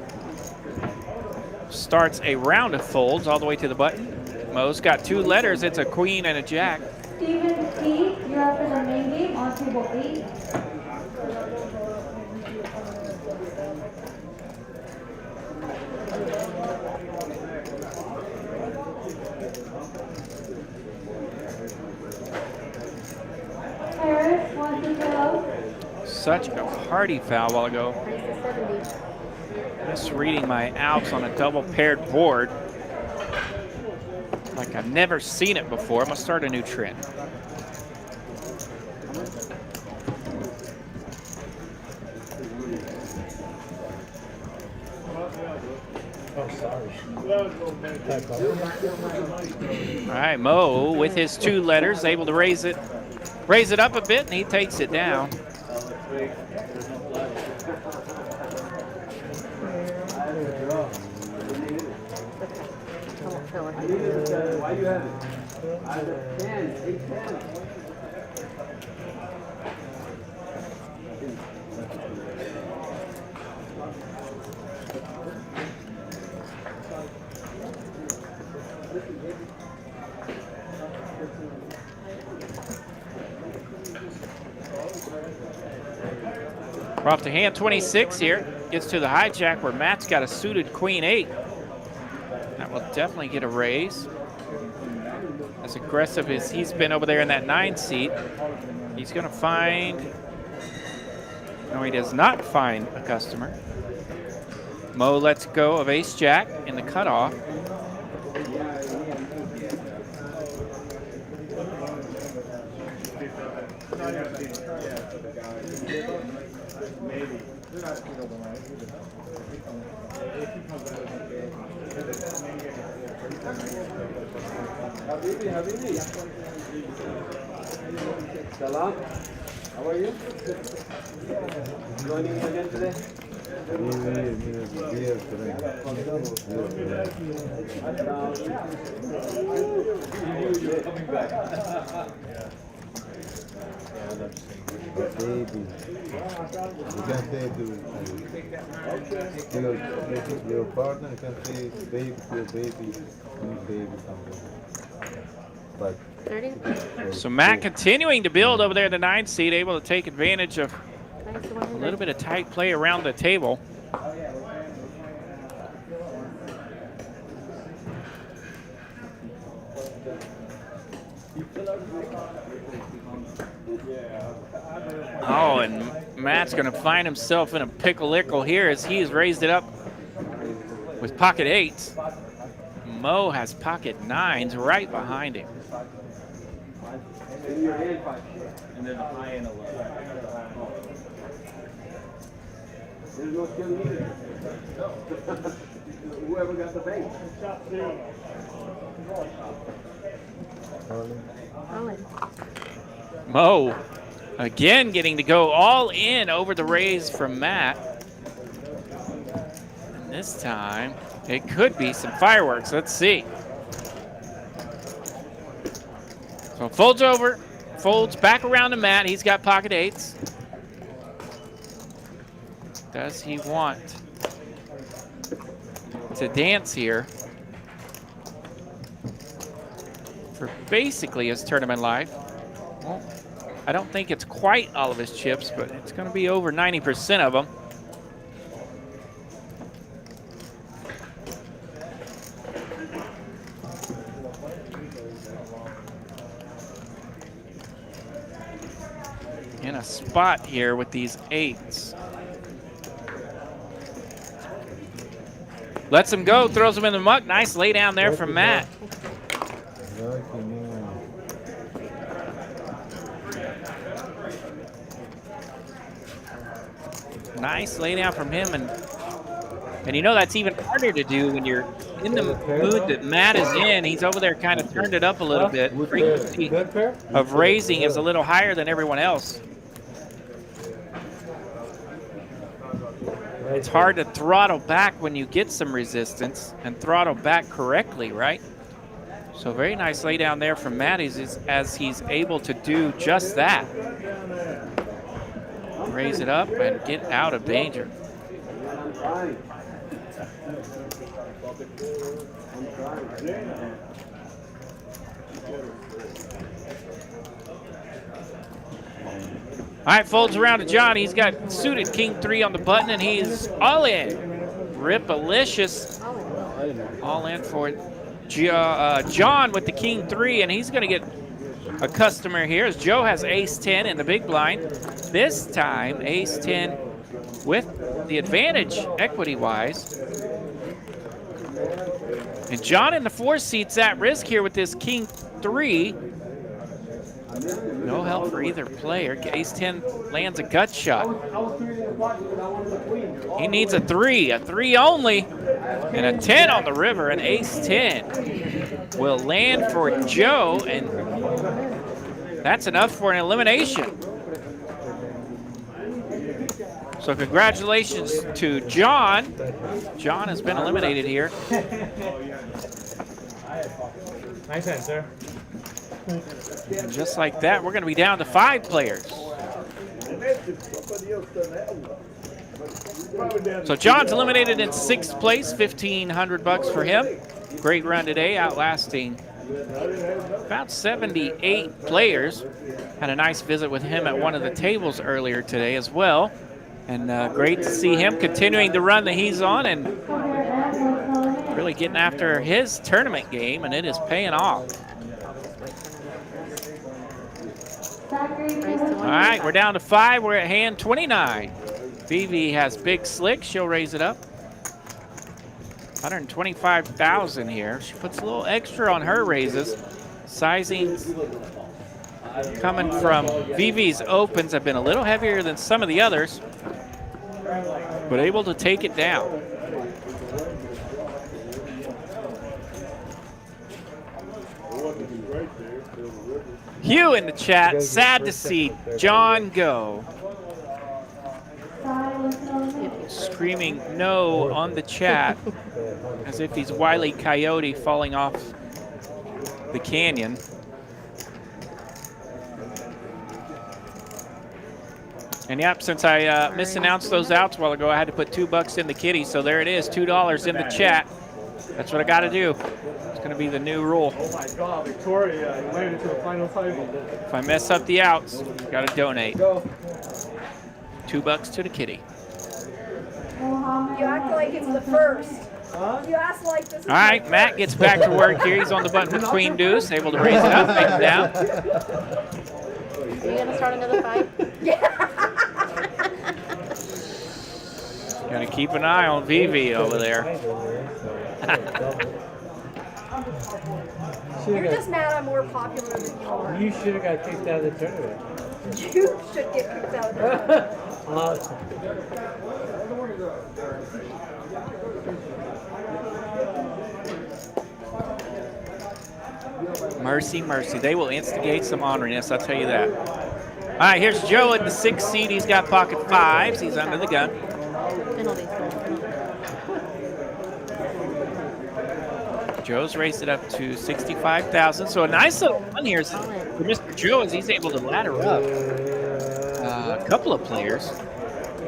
starts a round of folds all the way to the button. Mo's got 2 letters. It's a queen and a jack. Stephen P, you're up for the main game on table 8. Harris, 1, 2, tail. Such a hearty foul while ago. Just reading my outs on a double paired board. Like I've never seen it before. I'm gonna start a new trend. All right, Mo with his 2 letters, able to raise it up a bit, and he takes it down. Why you have it? I have 10, 8, 10. We're off to hand 26 here. Gets to the hijack where Matt's got a suited queen 8. That will definitely get a raise. As aggressive as he's been over there in that 9 seat, he's going to find... No, he does not find a customer. Mo lets go of ace-jack in the cutoff. Salam. How are you? Joining me again today? Baby, you can say to your partner, you can say baby to your baby, baby something. But 30. So Matt continuing to build over there, the 9th seed, able to take advantage of Nice to a 100. little bit of tight play around the table. Oh, and Matt's going to find himself in a pickle-ickle here as he has raised it up with pocket 8s. Mo has pocket 9s right behind him. In your hand, And then a high and a low. there's no skill needed. Whoever got the bank. All in. Mo again getting to go all in over the raise from Matt. And this time it could be some fireworks. Let's see. So folds over, folds back around to Matt. He's got pocket 8s. Does he want to dance here for basically his tournament life? Well, I don't think it's quite all of his chips, but it's going to be over 90% of them. In a spot here with these 8s. Lets him go, throws him in the muck. Nice lay down there from Matt. Nice lay down from him, and you know that's even harder to do when you're in the mood that Matt is in. He's over there kind of turned it up a little bit. Frequency of raising is a little higher than everyone else. It's hard to throttle back when you get some resistance and throttle back correctly, right? So very nice lay down there from Matt as he's able to do just that. Raise it up and get out of danger. All right, folds around to John. He's got suited king 3 on the button, and he's all in. Rip-alicious. All in for John with the king 3, and he's going to get a customer here as Joe has ace 10 in the big blind. This time, ace 10 with the advantage equity-wise. And John in the 4 seat's at risk here with this king 3. No help for either player. Ace 10 lands a gut shot. He needs a 3 only, and a 10 on the river. An ace 10 will land for Joe, and that's enough for an elimination. So congratulations to John. John has been eliminated here. Nice hand, sir. And just like that, we're going to be down to 5 players. So John's eliminated in 6th place, $1,500 for him. Great run today, outlasting about 78 players. Had a nice visit with him at one of the tables earlier today as well. And great to see him continuing the run that he's on and really getting after his tournament game, and it is paying off. All right, we're down to 5. We're at hand 29. Vivi has big slick. She'll raise it up. 125,000 here. She puts a little extra on her raises. Sizing coming from VV's opens have been a little heavier than some of the others, but able to take it down. Hugh in the chat, sad to see John go. Screaming no on the chat as if he's Wile E. Coyote falling off the canyon. And yep, since I misannounced those outs a while ago, I had to put $2 in the kitty. So there it is, $2 in the chat. That's what I got to do. It's going to be the new rule. Oh my God, Victoria, you made it to the final cycle. If I mess up the outs, got to donate. Go. $2 to the kitty. You act like it's the first. You act like this is All right, Matt gets back to work here. He's on the button with Queen Deuce, able to raise it up, make it down. Are you going to start another fight? Got to keep an eye on VV over there. You're just mad I'm more popular than you are. You should have got kicked out of the tournament. You should get kicked out of the tournament. Mercy, mercy. They will instigate some honoriness, I'll tell you that. All right, here's Joe at the 6th seed. He's got pocket 5s. He's under the gun. Joe's raised it up to 65,000. So a nice little run here for Mr. Joe as he's able to ladder up a couple of players.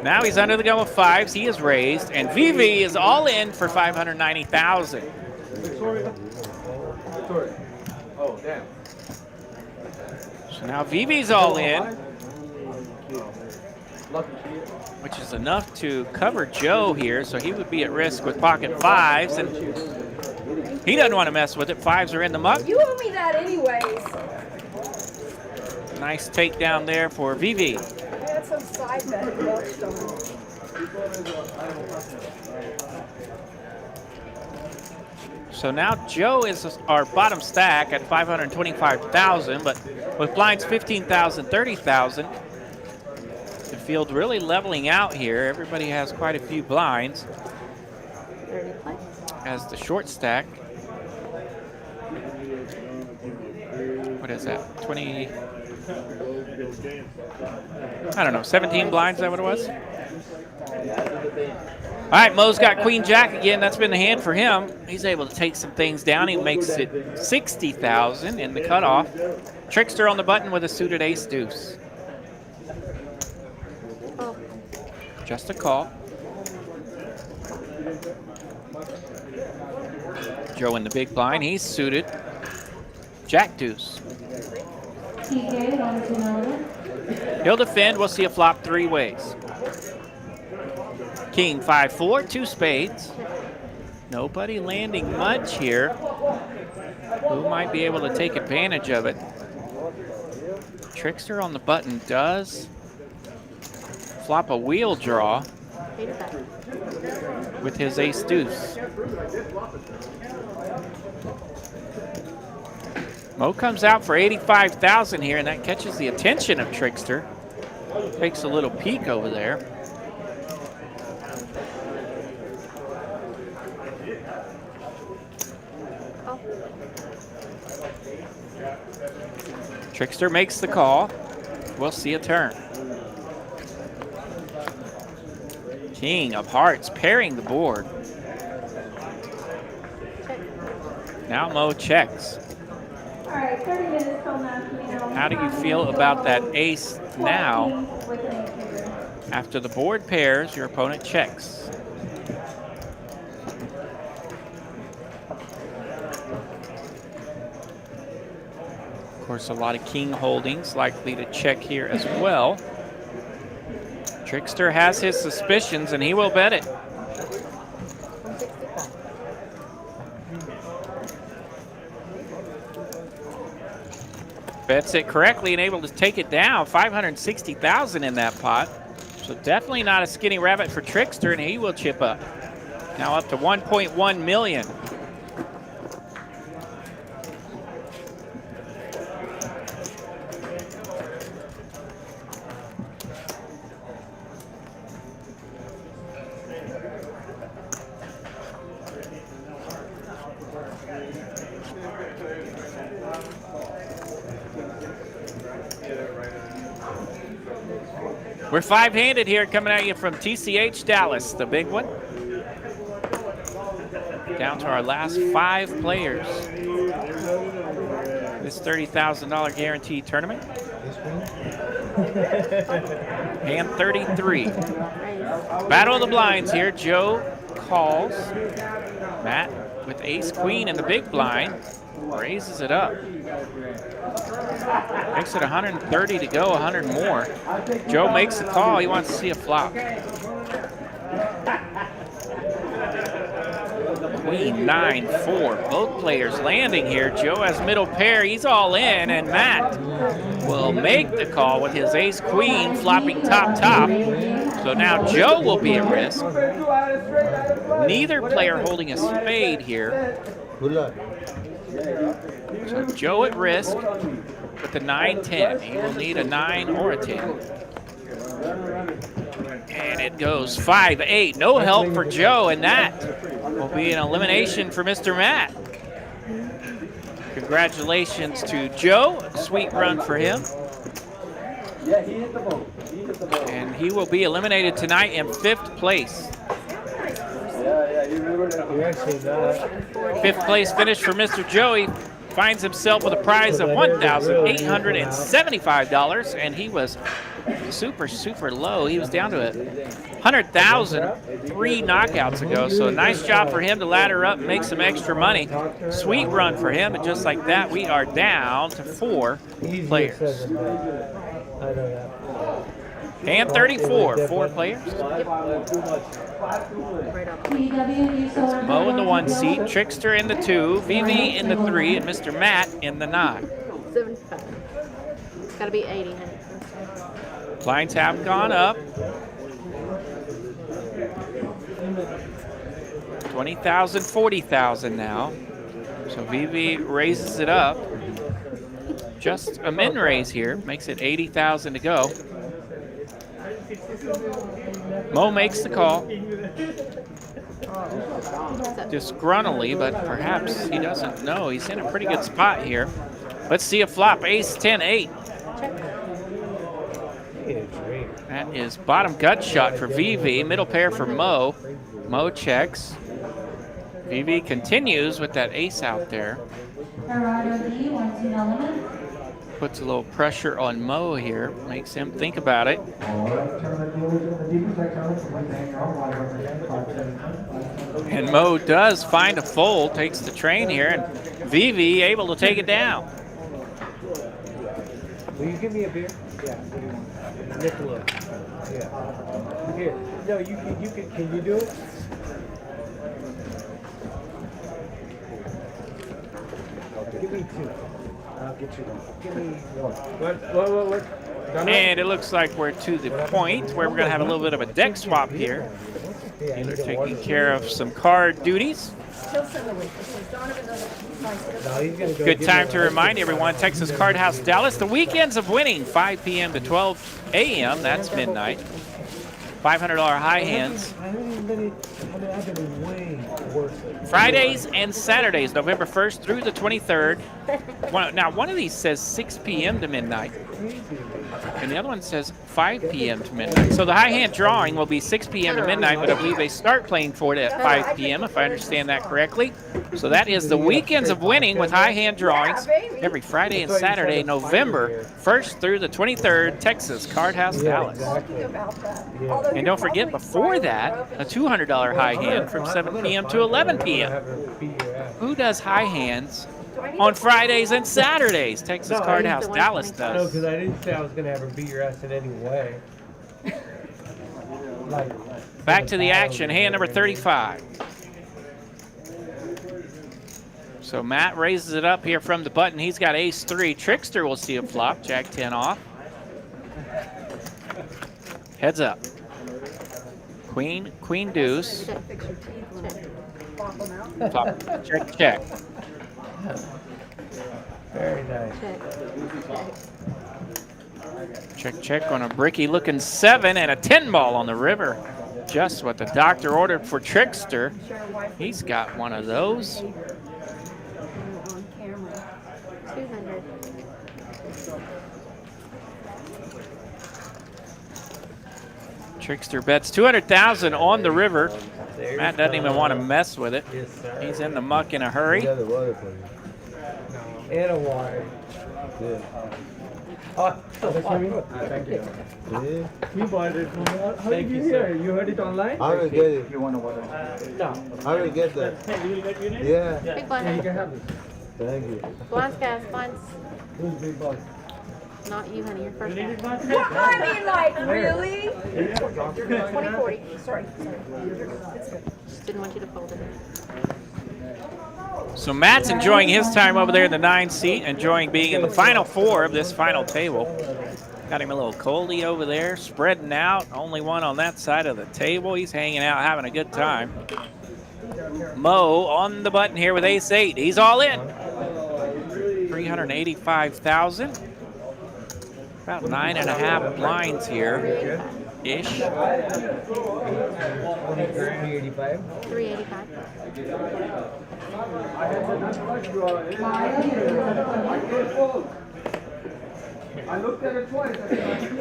Now he's under the gun with 5s. He is raised, and VV is all in for 590,000. Oh, damn. So now VV's all in, which is enough to cover Joe here. So he would be at risk with pocket 5s, and he doesn't want to mess with it. 5s are in the muck. You owe me that anyways. Nice takedown there for VV. I had some side bet in Yellowstone. So now Joe is our bottom stack at 525,000, but with blinds 15,000, 30,000, the field really leveling out here. Everybody has quite a few blinds. As the short stack, what is that, 20, I don't know, 17 blinds, is that what it was? All right, Mo's got Queen Jack again. That's been the hand for him. He's able to take some things down. He makes it 60,000 in the cutoff. Trickster on the button with a suited ace deuce. Just a call. Joe in the big blind. He's suited. Jack deuce. He'll defend. We'll see a flop 3 ways. King 5-4, 2 spades. Nobody landing much here. Who might be able to take advantage of it? Trickster on the button does flop a wheel draw with his ace deuce. Mo comes out for 85,000 here, and that catches the attention of Trickster. Takes a little peek over there. Trickster makes the call. We'll see a turn. King of hearts pairing the board. Now Mo checks. All right, 30 minutes till now. How do you feel about that ace now? After the board pairs, your opponent checks. Of course, a lot of king holdings likely to check here as well. Trickster has his suspicions, and he will bet it. Bets it correctly and able to take it down. 560,000 in that pot. So definitely not a skinny rabbit for Trickster, and he will chip up. Now up to 1.1 million. We're five-handed here, coming at you from TCH Dallas, the big one. Down to our last 5 players. This $30,000 guaranteed tournament. Hand 33. Battle of the blinds here. Joe calls. Matt with ace queen in the big blind raises it up. Makes it 130 to go, 100 more. Joe makes the call. He wants to see a flop. Queen 9-4. Both players landing here. Joe has middle pair. He's all in, and Matt will make the call with his ace queen flopping top. So now Joe will be at risk. Neither player holding a spade here. So Joe at risk with the 9-10. He will need a 9 or a 10. And it goes 5-8. No help for Joe, and that will be an elimination for Mr. Matt. Congratulations to Joe. Sweet run for him. And he will be eliminated tonight in 5th place. 5th place finish for Mr. Joey. Finds himself with a prize of $1,875, and he was super low. He was down to 100,000 3 knockouts ago, so a nice job for him to ladder up and make some extra money. Sweet run for him, and just like that, we are down to 4 players. Hand 34, 4 players. Mo in the 1 seat, Trickster in the 2, VV in the 3, and Mr. Matt in the 9. 75. It's got to be 80. Blinds have gone up. 20,000, 40,000 now. So VV raises it up. Just a min raise here, makes it 80,000 to go. Mo makes the call. Disgruntledly, but perhaps he doesn't know. He's in a pretty good spot here. Let's see a flop. Ace 10-8. That is bottom gut shot for VV. Middle pair for Mo. Mo checks. VV continues with that ace out there. Puts a little pressure on Mo here, makes him think about it. And Mo does find a fold, takes the train here, and VV able to take it down. Will you give me a beer? Yeah. Nicola. Yeah. Here. No, you can you do it? Give me 2. I'll get you one. Give me 1. What? And it looks like we're to the point where we're going to have a little bit of a deck swap here. They're taking care of some card duties. Good time to remind everyone, Texas Card House Dallas, the weekends of winning, 5 p.m. to 12 a.m. That's midnight. $500 high hands. Fridays and Saturdays, November 1st through the 23rd. Now, one of these says 6 p.m. to midnight, and the other one says 5 p.m. to midnight. So the high hand drawing will be 6 p.m. to midnight, but I believe they start playing for it at 5 p.m., if I understand that correctly. So that is the weekends of winning with high hand drawings every Friday and Saturday, November 1st through the 23rd, Texas Card House Dallas. And don't forget, before that, a $200 high hand from 7 p.m. to 11 p.m. Who does high hands on Fridays and Saturdays? Texas Card House Dallas does. No, because I didn't say I was going to ever beat your ass in any way. Back to the action, hand number 35. So Matt raises it up here from the button. He's got ace 3. Trickster will see a flop, jack 10 off. Heads up. Queen deuce. Fix your teeth. Flop. Check. Very nice. Check on a bricky looking 7 and a 10 ball on the river. Just what the doctor ordered for Trickster. He's got one of those. On camera. 200. Trickster bets 200,000 on the river. Matt doesn't even want to mess with it. Yes, sir. He's in the muck in a hurry. got the water for you. And a water. Yeah. Oh, thank you. Yeah. We bought it from how Thank you, sir. You heard it online? I will get it. You want to water? No. I will get that. Hey, you get unit? Yeah. Big Yeah, you blind. can have it. Thank you. Blinds, guys. Blinds. Who's big boss? Not you, honey. You're first. You need Guy. one? I mean, like, really? 2040. Sorry. Just didn't want you to fold it. So Matt's enjoying his time over there in the 9 seat, enjoying being in the final 4 of this final table. Got him a little coldie over there, spreading out. Only one on that side of the table. He's hanging out, having a good time. Mo on the button here with ace-8. He's all in. 385,000. About 9.5 blinds here, ish. 385. 385. I looked at it twice.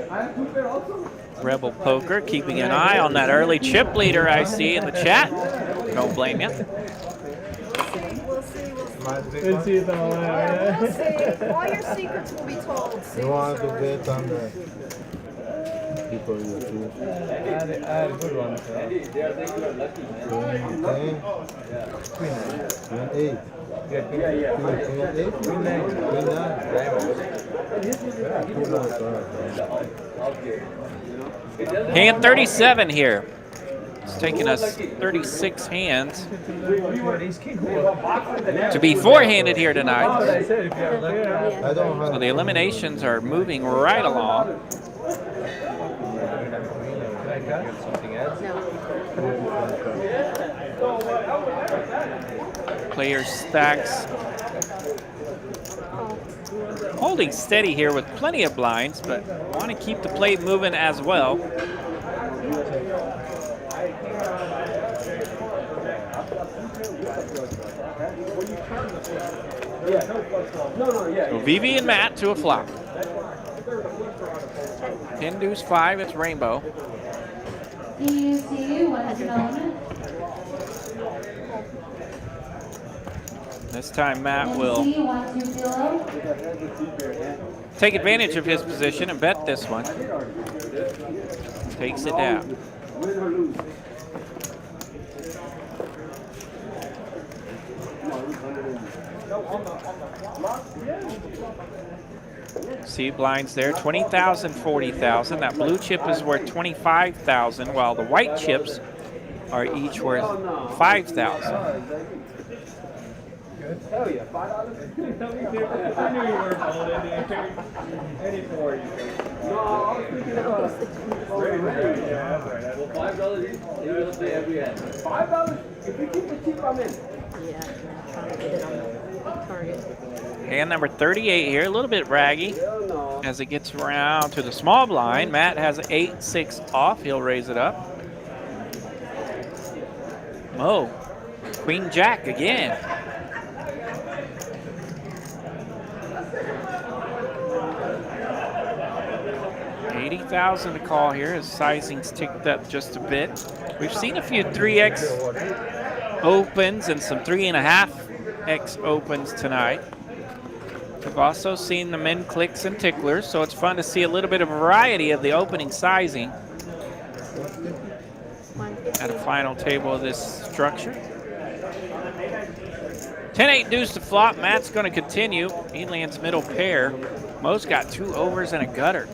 I have 2 pair also. Rebel Poker keeping an eye on that early chip leader I see in the chat. Don't blame you. We'll see. We'll see it all Yeah, we'll see. All your secrets will be told. See, You want to sir. bet on the people you see? I had a good one, sir. Queen 8. Yeah. Queen 8? Queen 9. Queen 9. Hand 37 here. It's taking us 36 hands to be 4-handed here tonight. I don't have. So the eliminations are moving right along. Player stacks holding steady here with plenty of blinds, but want to keep the play moving as well. So Vivi and Matt to a flop. Pin deuce 5, it's rainbow. DUC, what's your element? This time Matt will MC, 120. take advantage of his position and bet this one. Takes it down. Win or lose. See blinds there, 20,000, 40,000. That blue chip is worth 25,000, while the white chips are each worth 5,000. Hell yeah, $5? I knew you were folded. Any for you. No, I was thinking about well, $5 you'll say every ad. $5? If you keep it cheap, I'm in. Yeah. Trying to get it on the target. Hand number 38 here, a little bit raggy Hell no. as it gets around to the small blind. Matt has 8-6 off. He'll raise it up. Mo, Queen Jack again. $80,000 to call here as sizing's ticked up just a bit. We've seen a few 3X opens and some 3.5X opens tonight. We've also seen the min clicks and ticklers, so it's fun to see a little bit of variety of the opening sizing at a final table of this structure. 10-8 deuce to flop. Matt's going to continue. He lands middle pair. Mo's got 2 overs and a gutter.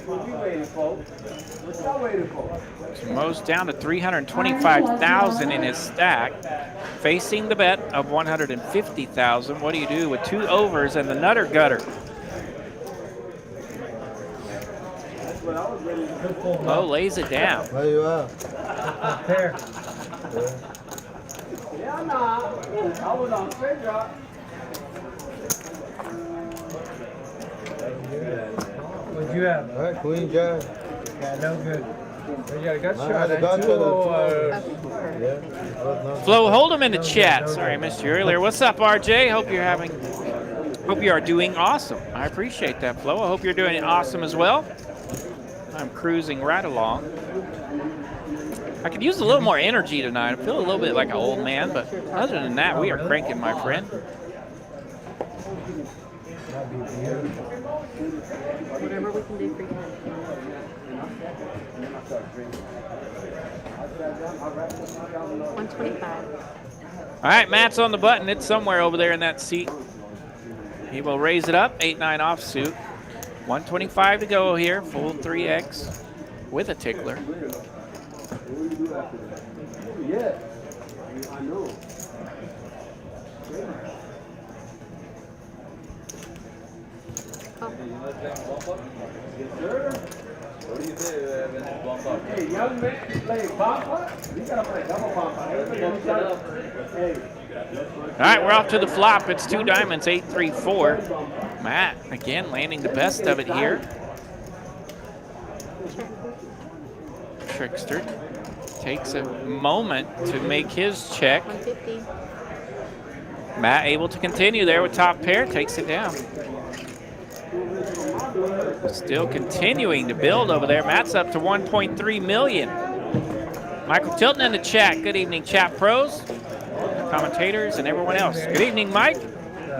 What we waiting for? What y'all waiting for? So Mo's down to 325,000 in his stack, facing the bet of 150,000. What do you do with 2 overs and the nutter gutter? Mo lays it down. Where you at? Pair. Yeah, nah. I was on straight drop. What'd you have? All right, Queen Jack. Yeah, no good. You got a gut I shot. had a gut shot. Yeah. Flo, hold him in the chat. Sorry, I missed you earlier. What's up, RJ? Hope you are doing awesome. I appreciate that, Flo. I hope you're doing awesome as well. I'm cruising right along. I could use a little more energy tonight. I feel a little bit like an old man, but other than that, we are cranking, my friend. Whatever we can do for you. 125. All right, Matt's on the button. It's somewhere over there in that seat. He will raise it up. 8-9 offsuit. 125 to go here. Full 3X with a tickler. Yeah. I know. What do you say when it's bump up? Hey, young man, play pampa. You gotta play double pampa. Hey. All right, we're off to the flop. It's 2 diamonds, 8-3-4. Matt, again, landing the best of it here. Trickster takes a moment to make his check. 150. Matt able to continue there with top pair, takes it down. Still continuing to build over there. Matt's up to 1.3 million. Michael Tilton in the chat. Good evening, chat pros, commentators, and everyone else. Good evening, Mike.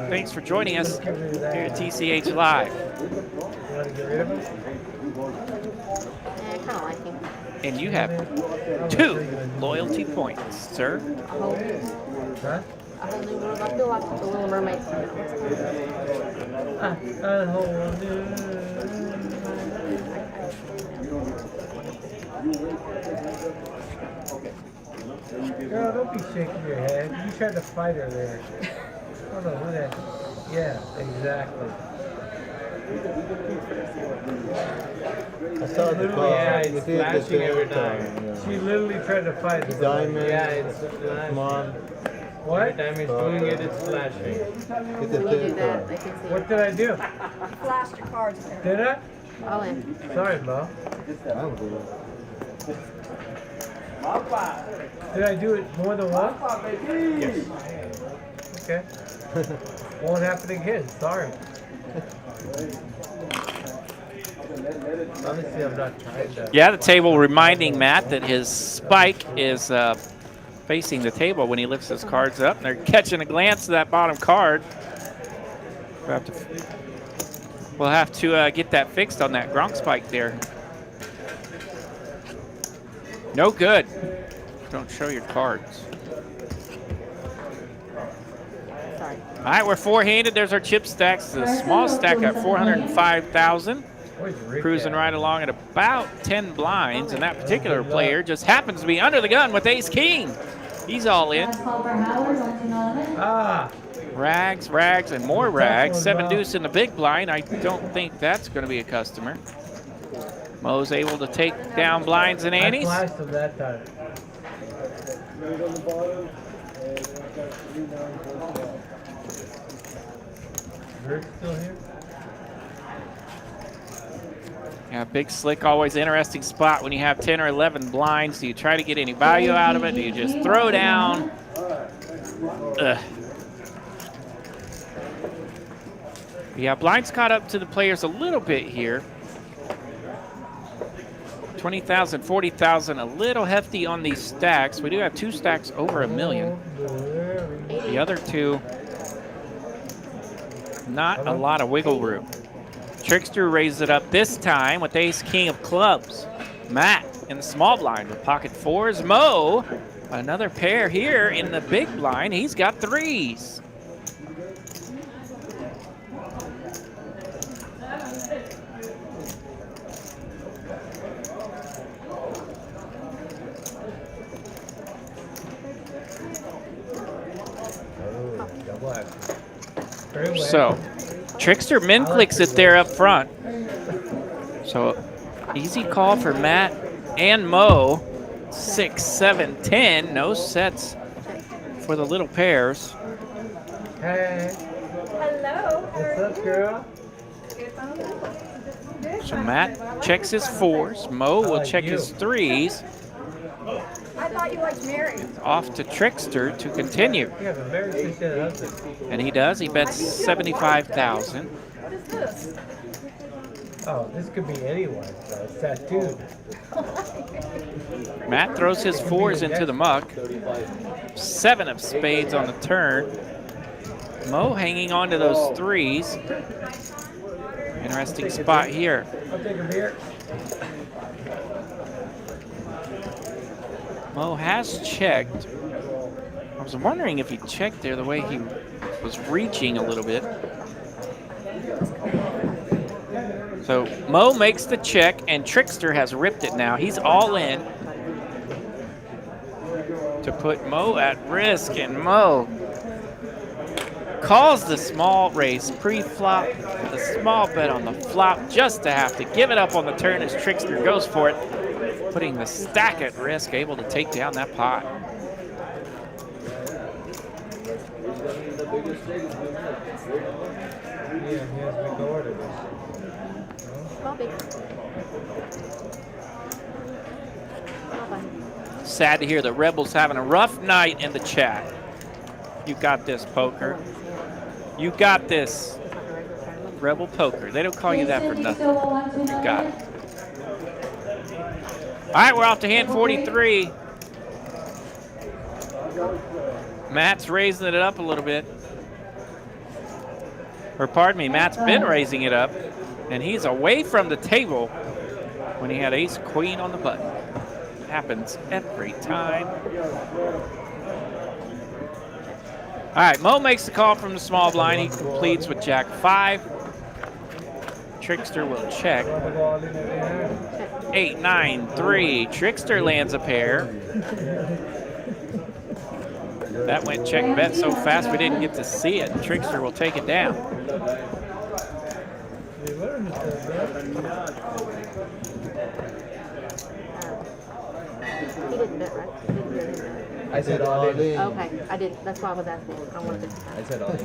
Thanks for joining us here at TCH Live. You want to get rid of him? I kind of like him. And you have 2 loyalty points, sir. Huh? A whole new world. I feel like the Little Mermaid. A whole new... Girl, don't be shaking your head. You tried to fight her there. I don't know who that... Yeah, exactly. I saw the Literally, yeah, it's flashing every time. She literally tried to fight the diamond. Yeah, it's flashing. Come on. What? Every time it's doing it, it's flashing. Get When the you do third that, card. they can see. What did I do? You flashed your cards there. Did I? Oh, and Sorry, Mo. I'm good. Did I do it more than once? Yes. Okay. Won't happen again. Sorry. Honestly, I've not tried that. Yeah, the table reminding Matt that his spike is facing the table when he lifts his cards up. And they're catching a glance of that bottom card. We'll have to get that fixed on that Gronk spike there. No good. Don't show your cards. sorry. All right, we're 4-handed. There's our chip stacks. The small stack at 405,000. Cruising right along at about 10 blinds, and that particular player just happens to be under the gun with Ace King. He's all in. Rags, rags, and more rags. 7 deuce in the big blind. I don't think that's going to be a customer. Mo's able to take down blinds and antes. I flashed him that time. Rick's still here? Yeah, big slick, always interesting spot when you have 10 or 11 blinds. Do you try to get any value out of it? Do you just throw down? Ugh. Yeah, blinds caught up to the players a little bit here. 20,000, 40,000, a little hefty on these stacks. We do have 2 stacks over $1 million. The other 2, not a lot of wiggle room. Trickster raises it up this time with Ace King of clubs. Matt in the small blind with pocket 4s. Mo, another pair here in the big blind. He's got 3s. So, Trickster min clicks it there up front. So, Easy call for Matt and Mo. 6, 7, 10. No sets for the little pairs. Hey. Hello. What's up, girl? So Matt checks his 4s. Mo will check his 3s. I thought you liked Mary. Off to Trickster to continue. You have a very sincere husband. And he does. He bets 75,000. What is this? Oh, this could be anyone. It's tattooed. Matt throws his 4s into the muck. 7 of spades on the turn. Mo hanging on to those 3s. Interesting spot here. I'll take a beer. Mo has checked. I was wondering if he checked there the way he was reaching a little bit. So Mo makes the check, and Trickster has ripped it now. He's all in to put Mo at risk, and Mo calls the small raise pre-flop, the small bet on the flop, just to have to give it up on the turn as Trickster goes for it, putting the stack at risk, able to take down that pot. Sad to hear the Rebels having a rough night in the chat. You got this, Poker. You got this, Rebel Poker. They don't call you that for nothing. You got it. All right, we're off to hand 43. Matt's raising it up a little bit. Or pardon me, Matt's been raising it up, and he's away from the table when he had ace queen on the button. Happens every time. All right, Mo makes the call from the small blind. He completes with Jack 5. Trickster will check. 8, 9, 3. Trickster lands a pair. That went check bet so fast we didn't get to see it. Trickster will take it down. He didn't bet, right? He didn't bet. I said all in. Okay, I didn't. That's why I was asking. I wanted to. I said all in. You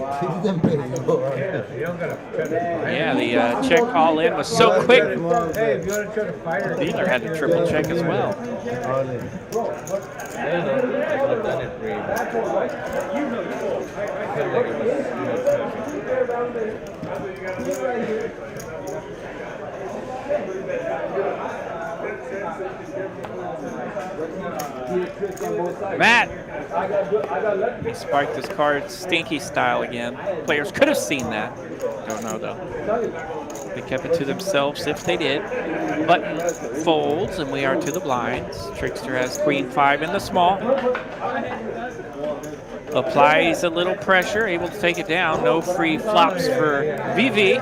don't gotta try to Yeah, the check all in was so quick. Hey, if you want to try to fire Dealer had to triple check as well. All in. I don't know. I could have done it way back. I felt like it Matt, he spiked his card stinky style again. Players could have seen that. Don't know though. They kept it to themselves if they did. Button folds, and we are to the blinds. Trickster has queen 5 in the small. Applies a little pressure, able to take it down. No free flops for VV.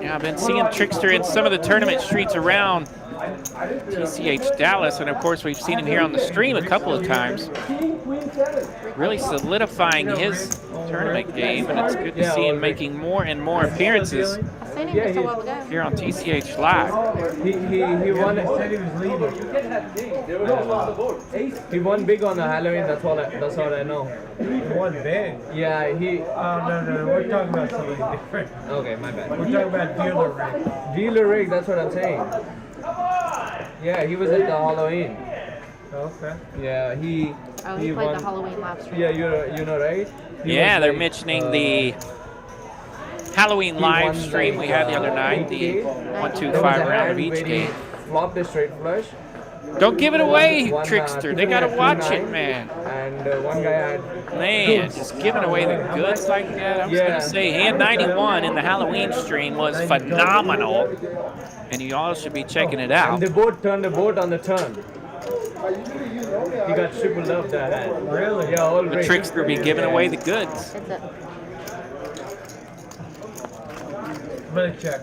Yeah, I've been seeing Trickster in some of the tournament streets around TCH Dallas, and of course we've seen him here on the stream a couple of times. Really solidifying his tournament game, and it's good to see him making more and more appearances here on TCH Live. He won. Said he was leaving. He won big on the Halloween. That's all I know. He won big. Yeah, he. Oh no, we're talking about something different. Okay, my bad. We're talking about dealer rig. Dealer rig. That's what I'm saying. Yeah, he was at the Halloween. Okay. Yeah, he. Oh, he played the Halloween live stream. Yeah, you know, right? Yeah, they're mentioning the Halloween live stream we had the other night, the 1-2-5 round of each game. Flopped a straight flush. Don't give it away, Trickster. They gotta watch it, man. And one guy had. Man, just giving away the goods like that. I was gonna say, hand 91 in the Halloween stream was phenomenal, and you all should be checking it out. And they both turned the boat on the turn. He got tripled up that hand. Really? Yeah, all The Trickster be giving away the goods. Better check.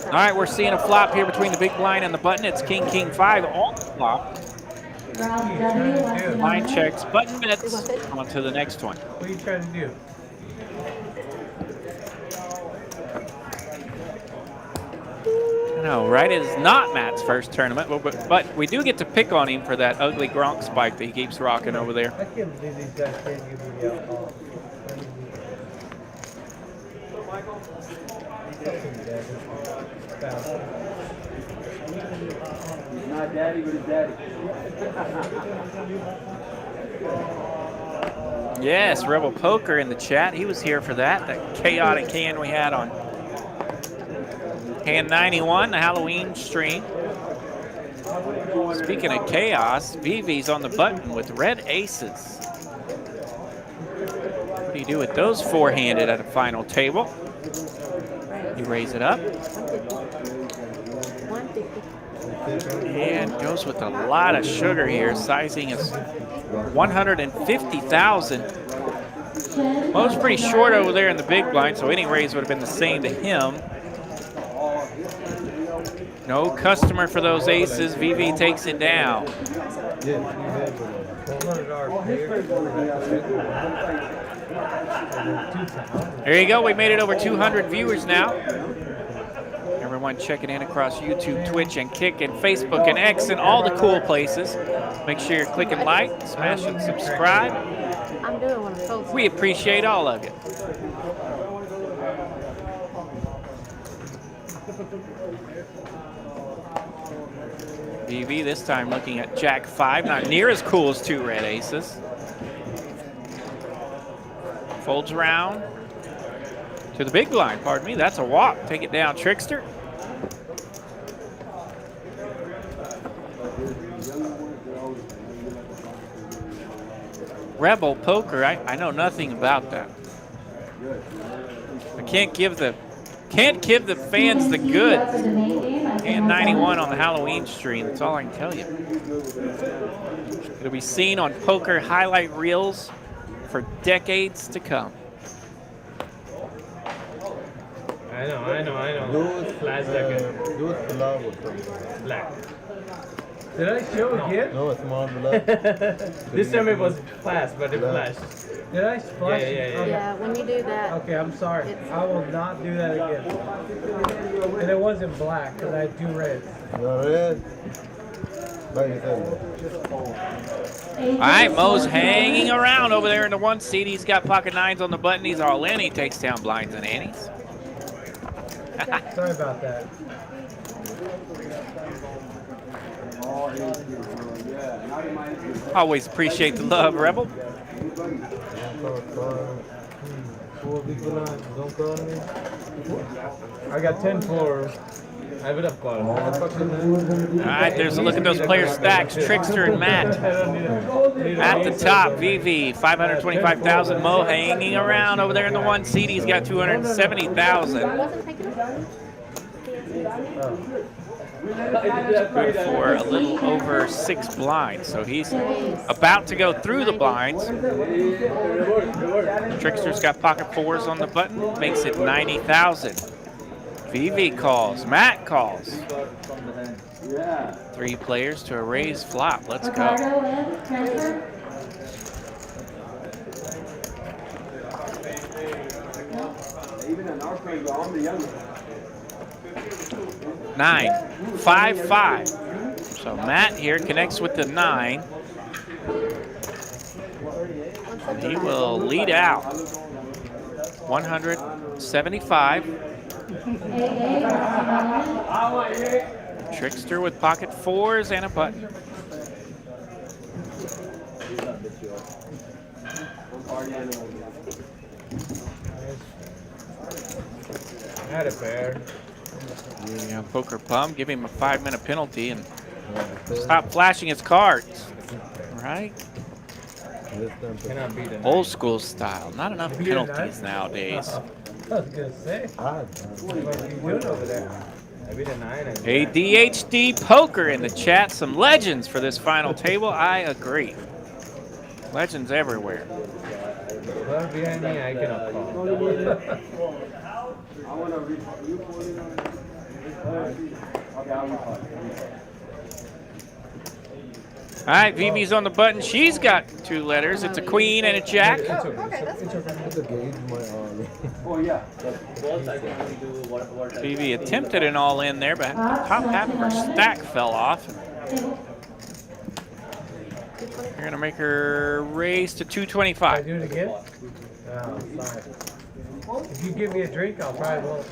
All right, we're seeing a flop here between the big blind and the button. It's King, King 5 on the flop. Line checks, button bets. On to the next one. What are you trying to do? I know, right? It is not Matt's first tournament, but we do get to pick on him for that ugly Gronk spike that he keeps rocking over there. I can't believe these guys can't give me the alcohol. He's not daddy, but he's daddy. Yes, Rebel Poker in the chat. He was here for that chaotic hand we had on hand 91, the Halloween stream. Speaking of chaos, VV's on the button with red aces. What do you do with those four-handed at a final table? You raise it up. And goes with a lot of sugar here. Sizing is 150,000. Mo's pretty short over there in the big blind, so any raise would have been the same to him. No customer for those aces. VV takes it down. There you go. We made it over 200 viewers now. Everyone checking in across YouTube, Twitch, and Kick, and Facebook, and X, and all the cool places. Make sure you're clicking like, smash, and subscribe. I'm doing one of those. We appreciate all of it. VV this time looking at Jack 5, not near as cool as two red aces. Folds around to the big blind, pardon me. That's a walk. Take it down, Trickster. Rebel Poker, I know nothing about that. I can't give the fans the goods. And 91 on the Halloween stream, that's all I can tell you. It'll be seen on poker highlight reels for decades to come. I know. Flash second. Do it below or something. Black. Did I show again? No, it's more below. This time it was fast, but it flashed. Did I splash? Yeah, when you do that. Okay, I'm sorry. I will not do that again. And it wasn't black, because I do red. You're red. All right, Mo's hanging around over there in the one seat. He's got pocket nines on the button. He's all in. He takes down blinds and antes. Sorry about that. Always appreciate the love, Rebel. I got 10 for. I would have called. All right, there's a look at those player stacks. Trickster and Matt. At the top, VV, 525,000. Mo hanging around over there in the one seat. He's got 270,000. Good for a little over 6 blinds. So he's about to go through the blinds. Trickster's got pocket fours on the button. Makes it 90,000. VV calls. Matt calls. 3 players to a raise flop. Let's go. 9, 5, 5. So Matt here connects with the 9. And he will lead out. 175. Trickster with pocket fours and a button. I had a pair. Yeah, poker bum, give him a 5-minute penalty and stop flashing his cards. Right? Old school style. Not enough penalties nowadays. I was gonna say. What are you doing over there? I beat a 9. ADHD Poker in the chat. Some legends for this final table. I agree. Legends everywhere. Well, behind me, I cannot call. I want to read you for it. Okay, I'll read All right, Vivi's on the button. She's got 2 letters. It's a queen and a jack. It's a gauge my Oh, yeah. Vivi attempted an all-in there, but the top half of her stack fell off. You're going to make her raise to 225. Do it again? Oh, sorry. If you give me a drink, I'll probably won't.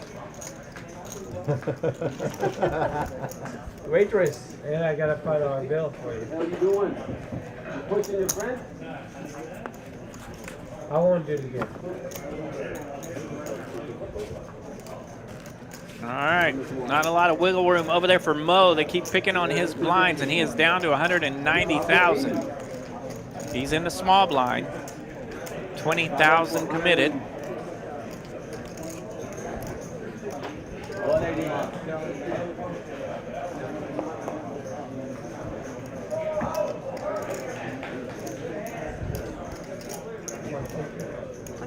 Waitress, and I got a $5 bill for you. What are you doing? You pushing your friend? I won't do it again. All right, not a lot of wiggle room over there for Mo. They keep picking on his blinds, and he is down to 190,000. He's in the small blind. 20,000 committed.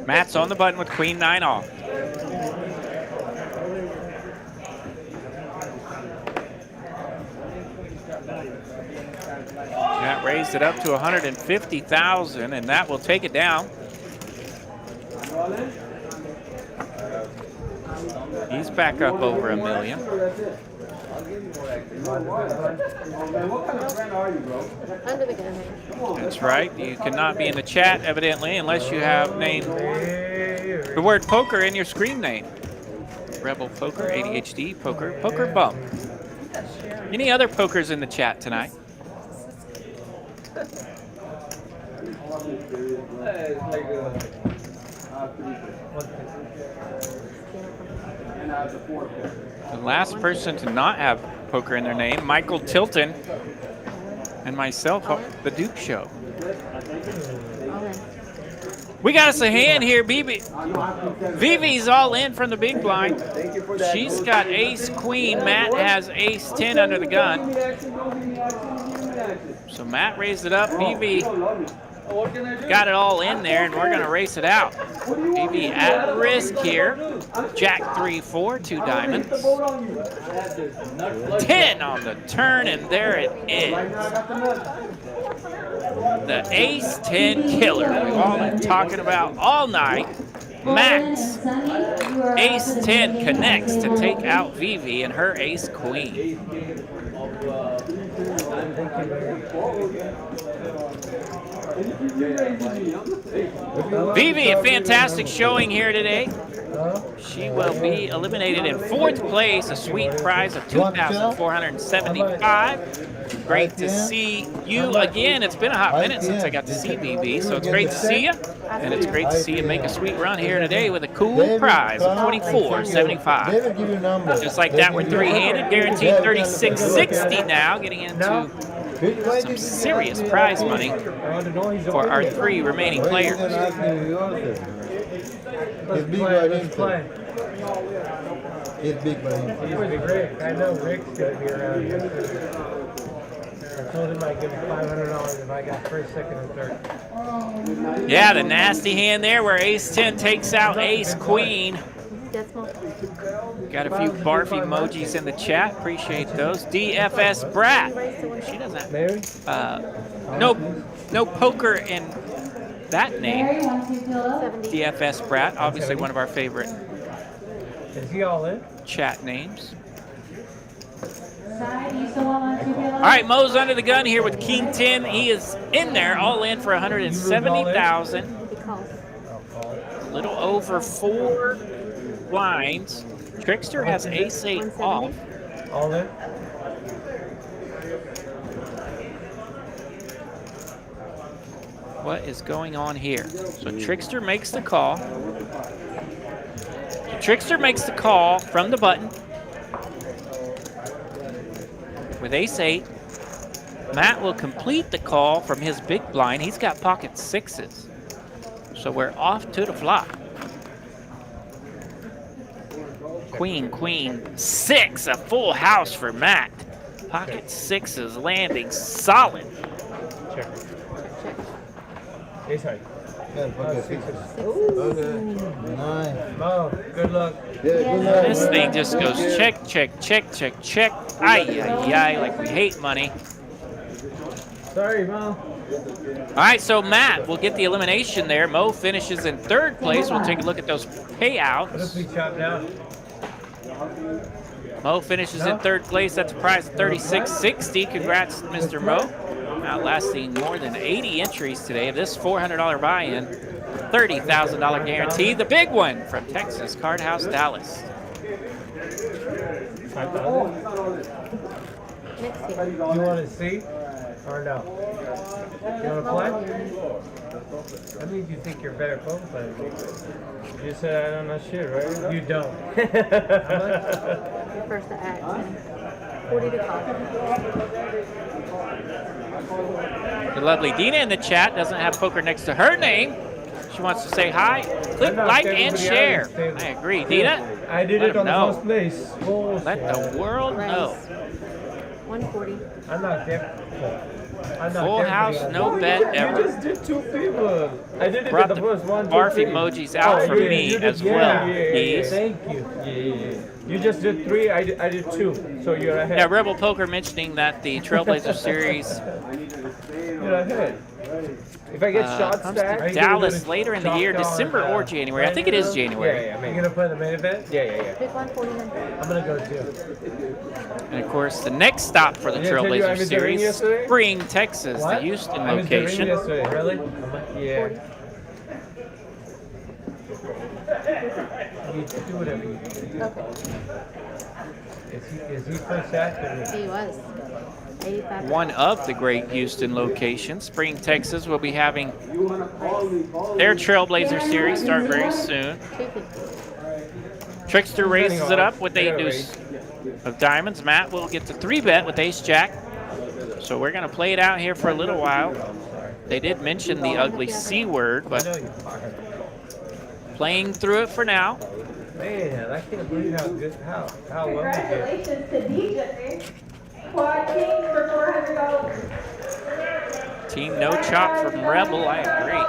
Matt's on the button with queen 9 off. Matt raised it up to 150,000, and that will take it down. He's back up over $1 million. What kind of friend are you, bro? Under the gun. That's right. You cannot be in the chat, evidently, unless you have named the word poker in your screen name. Rebel Poker, ADHD Poker, Poker Bump. Any other pokers in the chat tonight? The last person to not have poker in their name, Michael Tilton, and myself, the Duke Show. We got us a hand here, Vivi. Vivi's all in from the big blind. She's got ace queen. Matt has ace 10 under the gun. So Matt raised it up. Vivi got it all in there, and we're going to race it out. Vivi at risk here. Jack 3-4, 2 diamonds. 10 on the turn, and there it is. The ace 10 killer we've all been talking about all night. Max, ace 10 connects to take out Vivi and her ace queen. Vivi, a fantastic showing here today. She will be eliminated in 4th place, a sweet prize of $2,475. Great to see you again. It's been a hot minute since I got to see Vivi, so it's great to see you. And it's great to see you make a sweet run here today with a cool prize of $2,475. Just like that, we're 3-handed, guaranteed $36.60 now, getting into some serious prize money for our 3 remaining players. It's big by him. It's big by him. He's big Rick. I know Rick's going to be around here. I told him I'd give him $500 if I got first, second, and third. Yeah, the nasty hand there where ace 10 takes out ace queen. Got a few barf emojis in the chat. Appreciate those. DFS Brat. She doesn't have no poker in that name. DFS Brat, obviously one of our favorite chat names. All right, Mo's under the gun here with king 10. He is in there, all in for 170,000. A little over 4 blinds. Trickster has ace 8 off. All in. What is going on here? So Trickster makes the call. Trickster makes the call from the button with ace 8. Matt will complete the call from his big blind. He's got pocket 6s. So we're off to the flop. Queen, queen, 6, a full house for Matt. Pocket 6s landing solid. Check. Ace high. Okay. Nice. Oh, good luck. Yeah, good luck. This thing just goes check, check, check, check, check. Ay, ay, ay, like we hate money. Sorry, Mo. All right, so Matt will get the elimination there. Mo finishes in 3rd place. We'll take a look at those payouts. What if we chop down? Mo finishes in 3rd place. That's a prize of $36.60. Congrats, Mr. Mo. Outlasting more than 80 entries today. This $400 buy-in, $30,000 guarantee. The big one from Texas Card House Dallas. You want to see or no? You want to play? That means you think you're a better poker player. You said I don't know shit, right? You don't. How much? Your first to act. 40 to call. The lovely Dina in the chat doesn't have poker next to her name. She wants to say hi. Click like and share. I agree. Dina? I did it on the first place. Let the world know. 140. I'm not there. Full house, no bet ever. You just did 2 people. I did it Brought at the first 1, 2, barf 3. emojis out for me as well. Yeah. Thank you. Yeah. You just did 3. I did 2. So you're ahead. Yeah, Rebel Poker mentioning that the Trailblazer series. You're ahead. If I get shot comes stacked, to Dallas later in the year, December or January. I think it is January. Yeah. You're gonna play the main event? Yeah. Pick 149. I'm gonna go too. And of course, the next stop for the Trailblazer series, Spring, Texas, the Houston location. Really? Yeah. 40. You do whatever you do. Okay. Is he first active? He was. 85. One of the great Houston locations. Spring, Texas will be having their Trailblazer series start very soon. 250. Trickster raises it up with 8 deuce of diamonds. Matt will get the 3-bet with ace jack. So we're going to play it out here for a little while. They did mention the ugly C word, but playing through it for now. Man, I can't believe how good, how well we did. Congratulations to DJ. Quad King for $400. Team No Chop from Rebel, I agree.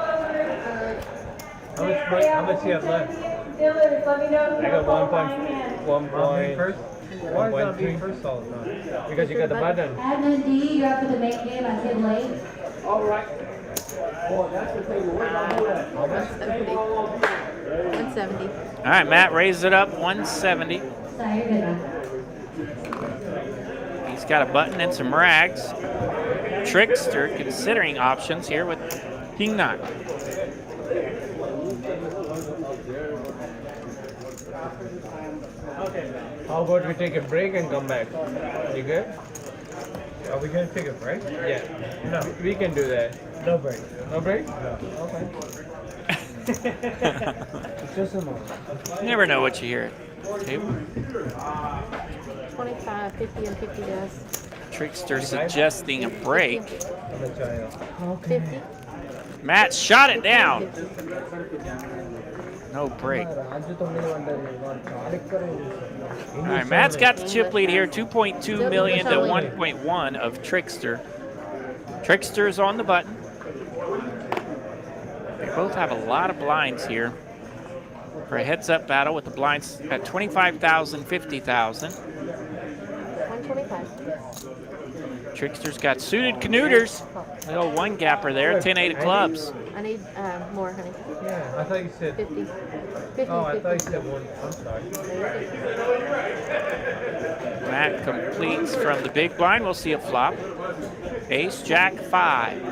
How much do you have left? Dylan, let me know if I got 1.1. 1.1. Why is that being first all the time? Because you got the button. Admin D, you're up for the main game. I hit late. All right. Oh, that's the thing. Where's my boy at? 170. All right, Matt raises it up 170. So you're good now. He's got a button and some rags. Trickster considering options here with King 9. How about we take a break and come back? You good? Are we going to take a break? Yeah. No, we can do that. No break. No break? No. Okay. It's just a moment. You never know what you hear at table. 25, 50, and 50 does. Trickster suggesting a break. 50. Matt shot it down. No break. All right, Matt's got the chip lead here, 2.2 million to 1.1 of Trickster. Trickster's on the button. They both have a lot of blinds here for a heads-up battle with the blinds at 25,000, 50,000. 125. Trickster's got suited canooters. Little one gapper there, 10-8 of clubs. I need more, honey. Yeah, I thought you said 50. 50. Oh, I thought you said 1. I'm sorry. Matt completes from the big blind. We'll see a flop. Ace, Jack, 5.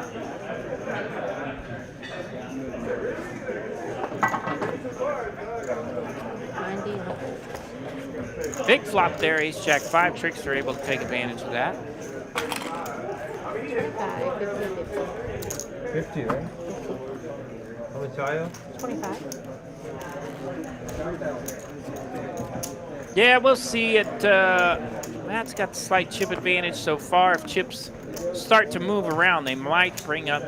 Big flop there, Ace, Jack, 5. Trickster able to take advantage of that. 25, 50, 50, right? How much are you? 25. Yeah, we'll see it. Matt's got the slight chip advantage so far. If chips start to move around, they might bring up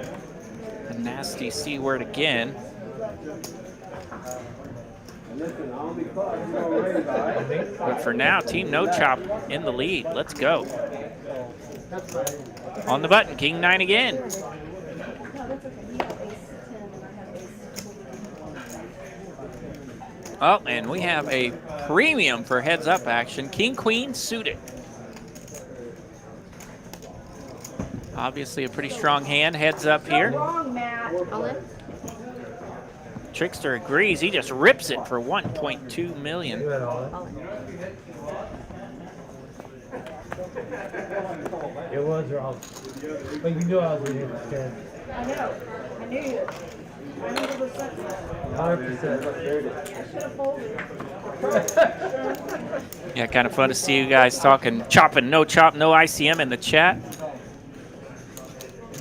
the nasty C word again. But for now, Team No Chop in the lead. Let's go. On the button, King 9 again. Oh, and we have a premium for heads-up action. King Queen suited. Obviously a pretty strong hand. Heads up here. Wrong, Matt. All in? Trickster agrees. He just rips it for 1.2 million. All in. It was wrong. But you knew I was going to hit I know. I knew you. I 100%. 100%. I should have folded. Yeah, kind of fun to see you guys talking chop and no chop, no ICM in the chat.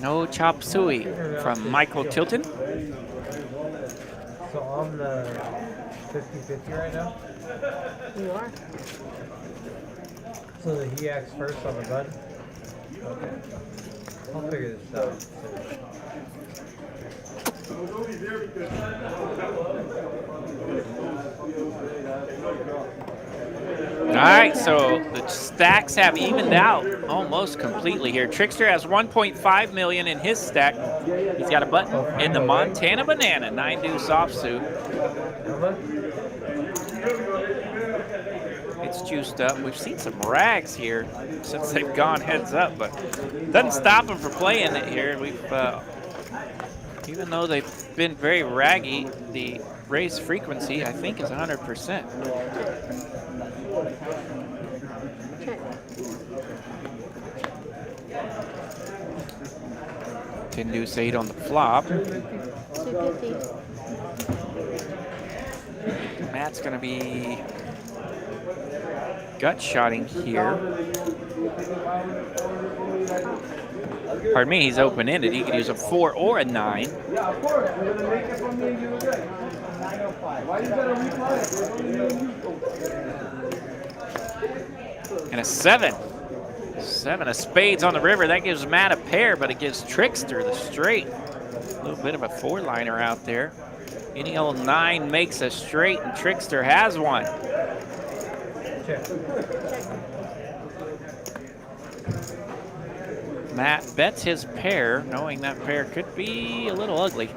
No chop suey from Michael Tilton. So I'm the 50-50 right now. You are. So that he acts first on the button. Okay. I'll figure this out. All right, so the stacks have evened out almost completely here. Trickster has 1.5 million in his stack. He's got a button in the Montana Banana, 9-deuce offsuit. It's juiced up. We've seen some rags here since they've gone heads up, but doesn't stop them from playing it here. We've, even though they've been very raggy, the raise frequency I think is 100%. Check. 10-deuce 8 on the flop. 250. Matt's gonna be gut-shotting here. Pardon me, he's open-ended. He could use a 4 or a 9. Yeah, of course. We're gonna make it from me and you again. Why you gotta reply? And a 7. 7 of spades on the river. That gives Matt a pair, but it gives Trickster the straight. A little bit of a 4-liner out there. Any old 9 makes a straight, and Trickster has one. Matt bets his pair, knowing that pair could be a little ugly.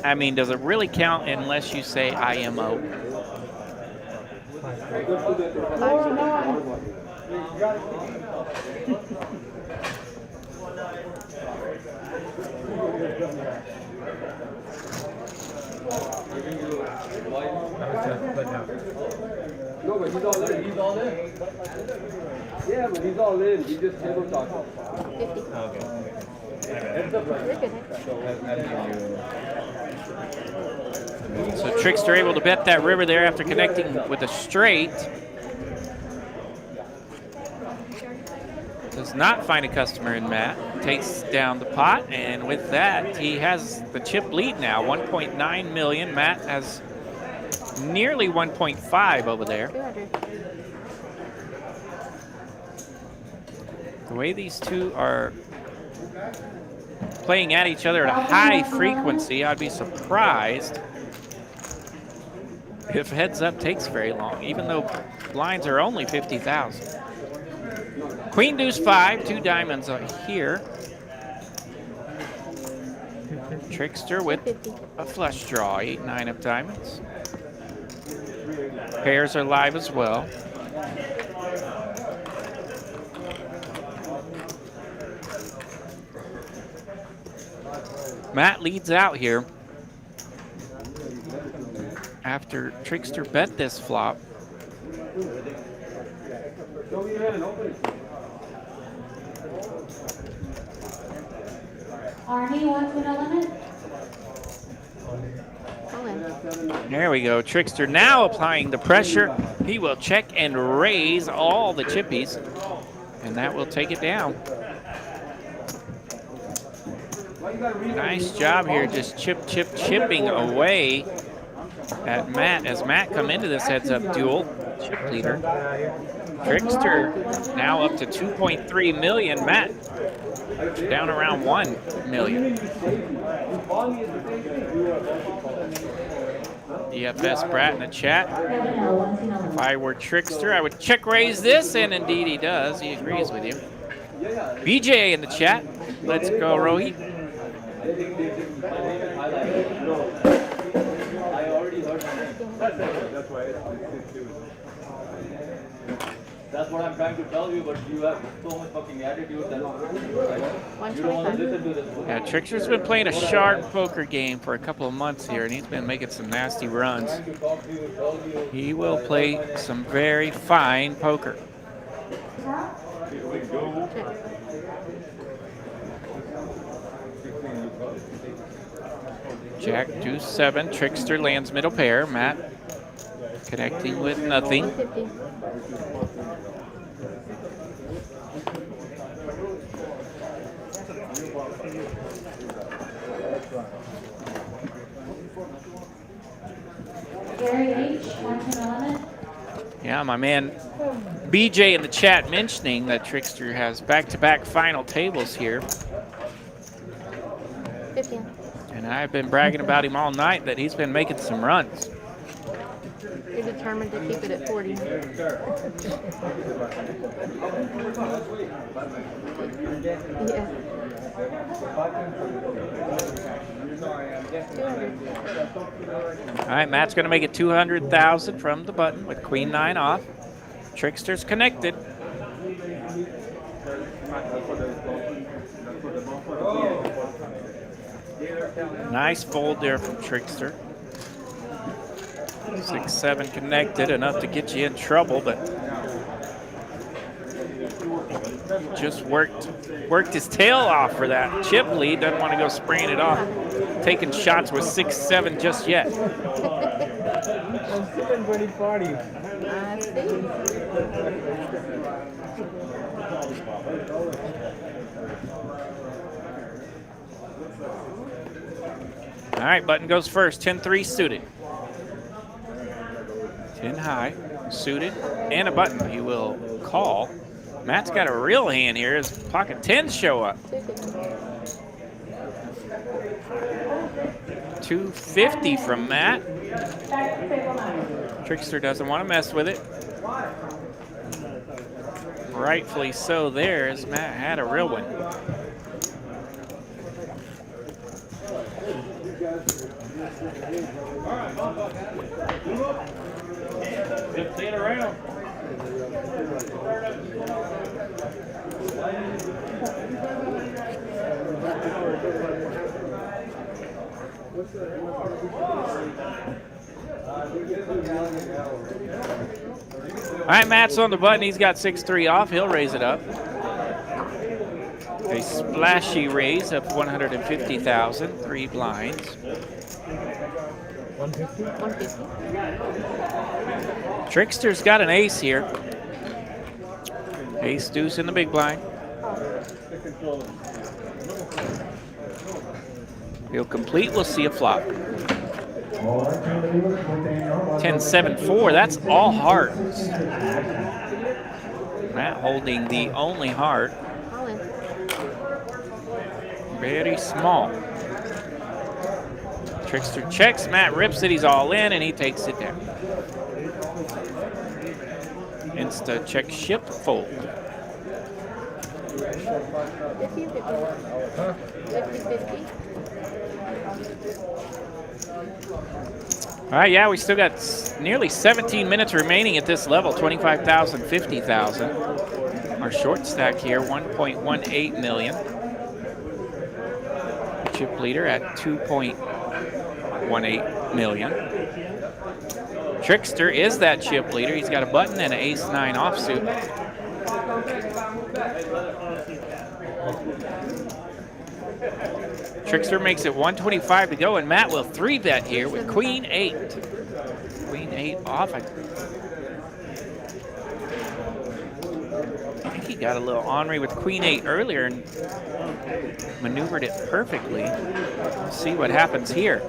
I mean, does it really count unless you say IMO? No, but he's all in. He's all in. Yeah, but he's all in. He just table talking. 50. Okay. So Trickster able to bet that river there after connecting with a straight. Does not find a customer in Matt. Takes down the pot, and with that, he has the chip lead now, 1.9 million. Matt has nearly 1.5 over there. 200. The way these two are playing at each other at a high frequency, I'd be surprised if heads up takes very long, even though blinds are only 50,000. Queen deuce 5, 2 diamonds are here. Trickster with a flush draw, 8-9 of diamonds. Pairs are live as well. Matt leads out here after Trickster bet this flop. Arnie wants an element? There we go. Trickster now applying the pressure. He will check and raise all the chippies, and that will take it down. Nice job here, just chipping away at Matt as Matt come into this heads-up duel. Chip leader. Trickster now up to 2.3 million. Matt down around 1 million. DFS Brat in the chat. If I were Trickster, I would check raise this, and indeed he does. He agrees with you. BJ in the chat. Let's go, Rohi. I already heard. That's why that's what I'm trying to tell you, but you have so much fucking attitude that you don't want to listen to this. Yeah, Trickster's been playing a sharp poker game for a couple of months here, and he's been making some nasty runs. He will play some very fine poker. Here we go. Jack, deuce, 7. Trickster lands middle pair. Matt connecting with nothing. Gary H, 1911. Yeah, my man BJ in the chat mentioning that Trickster has back-to-back final tables here. 15. And I've been bragging about him all night that he's been making some runs. You're determined to keep it at 40. Yeah. All right, Matt's going to make it 200,000 from the button with queen 9 off. Trickster's connected. Nice fold there from Trickster. 6-7 connected, enough to get you in trouble, but just worked his tail off for that chip lead. Doesn't want to go spraying it off, taking shots with 6-7 just yet. I'm sitting pretty party. I see. All right, button goes first. 10-3 suited. 10 high, suited, and a button. He will call. Matt's got a real hand here. His pocket 10s show up. 250 from Matt. Trickster doesn't want to mess with it. Rightfully so there, as Matt had a real one. Just staying around. All right, Matt's on the button. He's got 6-3 off. He'll raise it up. A splashy raise of 150,000. 3 blinds. 150. Trickster's got an ace here. Ace deuce in the big blind. He'll complete. We'll see a flop. 10-7-4. That's all hearts. Matt holding the only heart. Very small. Trickster checks. Matt rips it. He's all in, and he takes it down. Insta check ship fold. 50-50. All right, yeah, we still got nearly 17 minutes remaining at this level. 25,000, 50,000. Our short stack here, 1.18 million. Chip leader at 2.18 million. Trickster is that chip leader. He's got a button and an ace-9 offsuit. Trickster makes it 125 to go, and Matt will 3-bet here with queen 8. Queen 8 off. I think he got a little ornery with queen 8 earlier and maneuvered it perfectly. We'll see what happens here.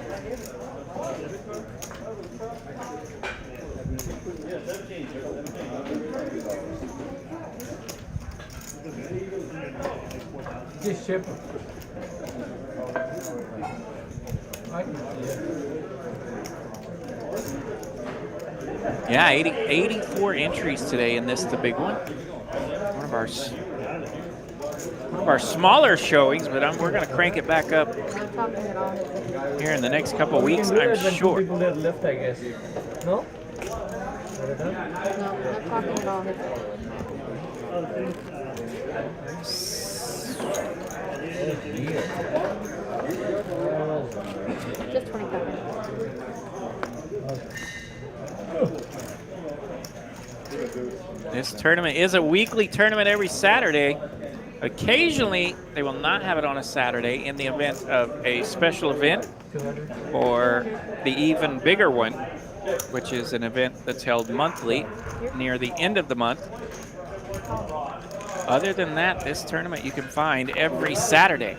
Just ship. Yeah, 84 entries today in this, the big one. One of our one of our smaller showings, but we're going to crank it back up I'm talking at all. here in the next couple of weeks, We can do I'm that when sure. two people did lift, I guess. No? No, not talking at all. Just 25 minutes. This tournament is a weekly tournament every Saturday. Occasionally, they will not have it on a Saturday in the event of a special event or the even bigger one, which is an event that's held monthly near the end of the month. Other than that, this tournament you can find every Saturday.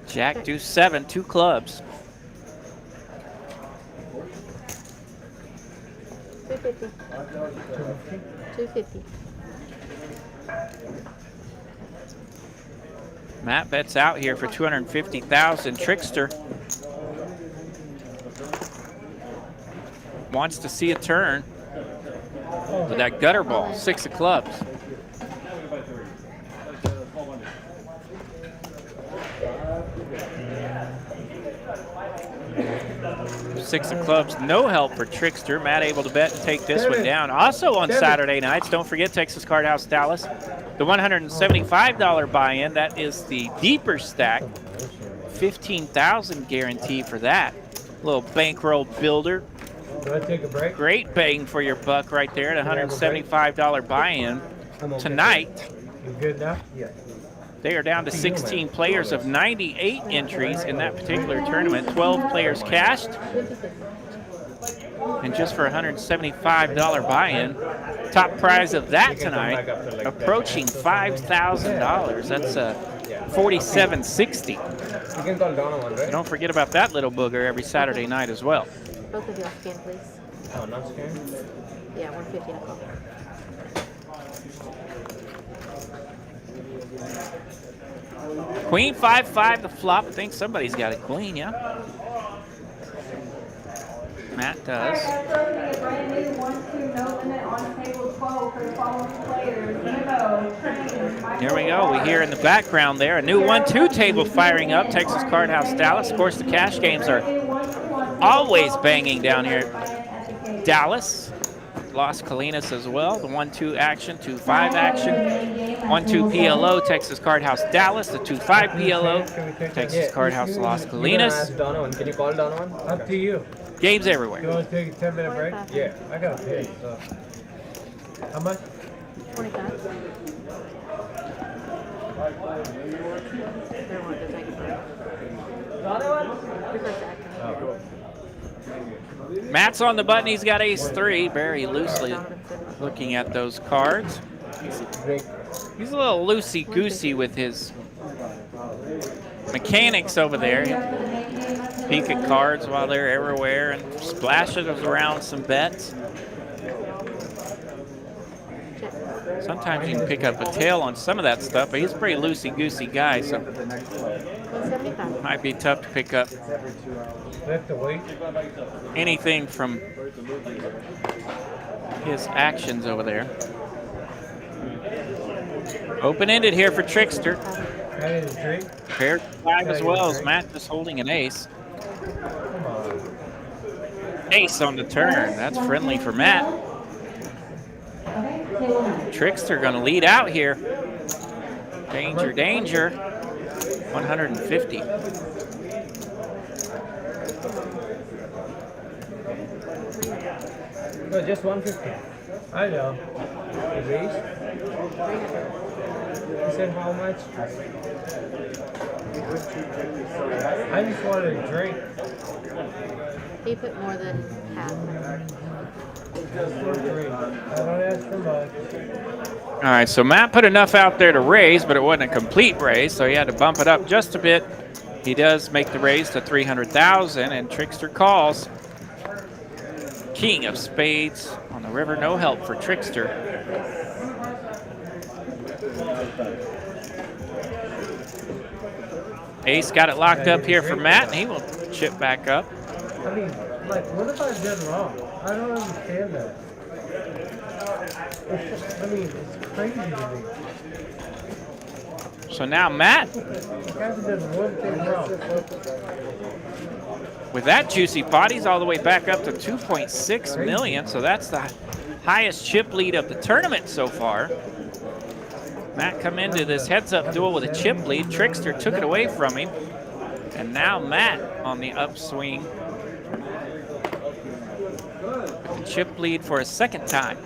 Jack deuce 7, 2 clubs. 250. 250. Matt bets out here for 250,000. Trickster wants to see a turn with that gutter ball, 6 of clubs. Six of clubs, no help for Trickster. Matt able to bet and take this one down. Also on Saturday nights, don't forget Texas Card House Dallas. The $175 buy-in, that is the deeper stack. 15,000 guarantee for that. Little bankroll builder. Do I take a break? Great bang for your buck right there at $175 buy-in. Tonight, You good now? Yeah. they are down to 16 players of 98 entries in that particular tournament. 12 players cashed. And just for a $175 buy-in, top prize of that tonight, approaching $5,000. That's $47.60. You can call Donna one, right? Don't forget about that little booger every Saturday night as well. Both of y'all scan, please. Oh, not scared? Yeah, 150 and a call. Queen 5-5 the flop. I think somebody's got a queen, yeah? Matt does. Here we go. We hear in the background there a new 1-2 table firing up. Texas Card House Dallas. Of course, the cash games are always banging down here at Dallas. Las Colinas as well. The 1-2 action, 2-5 action. 1-2 PLO, Texas Card House Dallas. The 2-5 PLO, Texas Card House Las Colinas. Can you call Donovan? Up to you. Games everywhere. You want to take a 10-minute break? Yeah, I got to pay. So. How much? 25. Matt's on the button. He's got ace-3, very loosely looking at those cards. He's a little loosey-goosey with his mechanics over there. He'll peek at cards while they're everywhere and splash it around some bets. Sometimes you can pick up a tail on some of that stuff, but he's a pretty loosey-goosey guy, so it might be tough to pick up anything from his actions over there. Open-ended here for Trickster. Paired 5 as well as Matt just holding an ace. Ace on the turn. That's friendly for Matt. Trickster going to lead out here. Danger, danger. 150. No, just 150. I know. Raise? He said how much? I just wanted a drink. He put more than half. I don't ask for much. All right, so Matt put enough out there to raise, but it wasn't a complete raise, so he had to bump it up just a bit. He does make the raise to 300,000, and Trickster calls. King of spades on the river, no help for Trickster. Ace got it locked up here for Matt, and he will chip back up. I mean, like, what if I've done wrong? I don't understand that. I mean, it's crazy to me. So now Matt, The guy does one thing wrong. with that juicy pot, he's all the way back up to 2.6 million. So that's the highest chip lead of the tournament so far. Matt come into this heads-up duel with a chip lead. Trickster took it away from him. And now Matt on the upswing. Chip lead for a second time.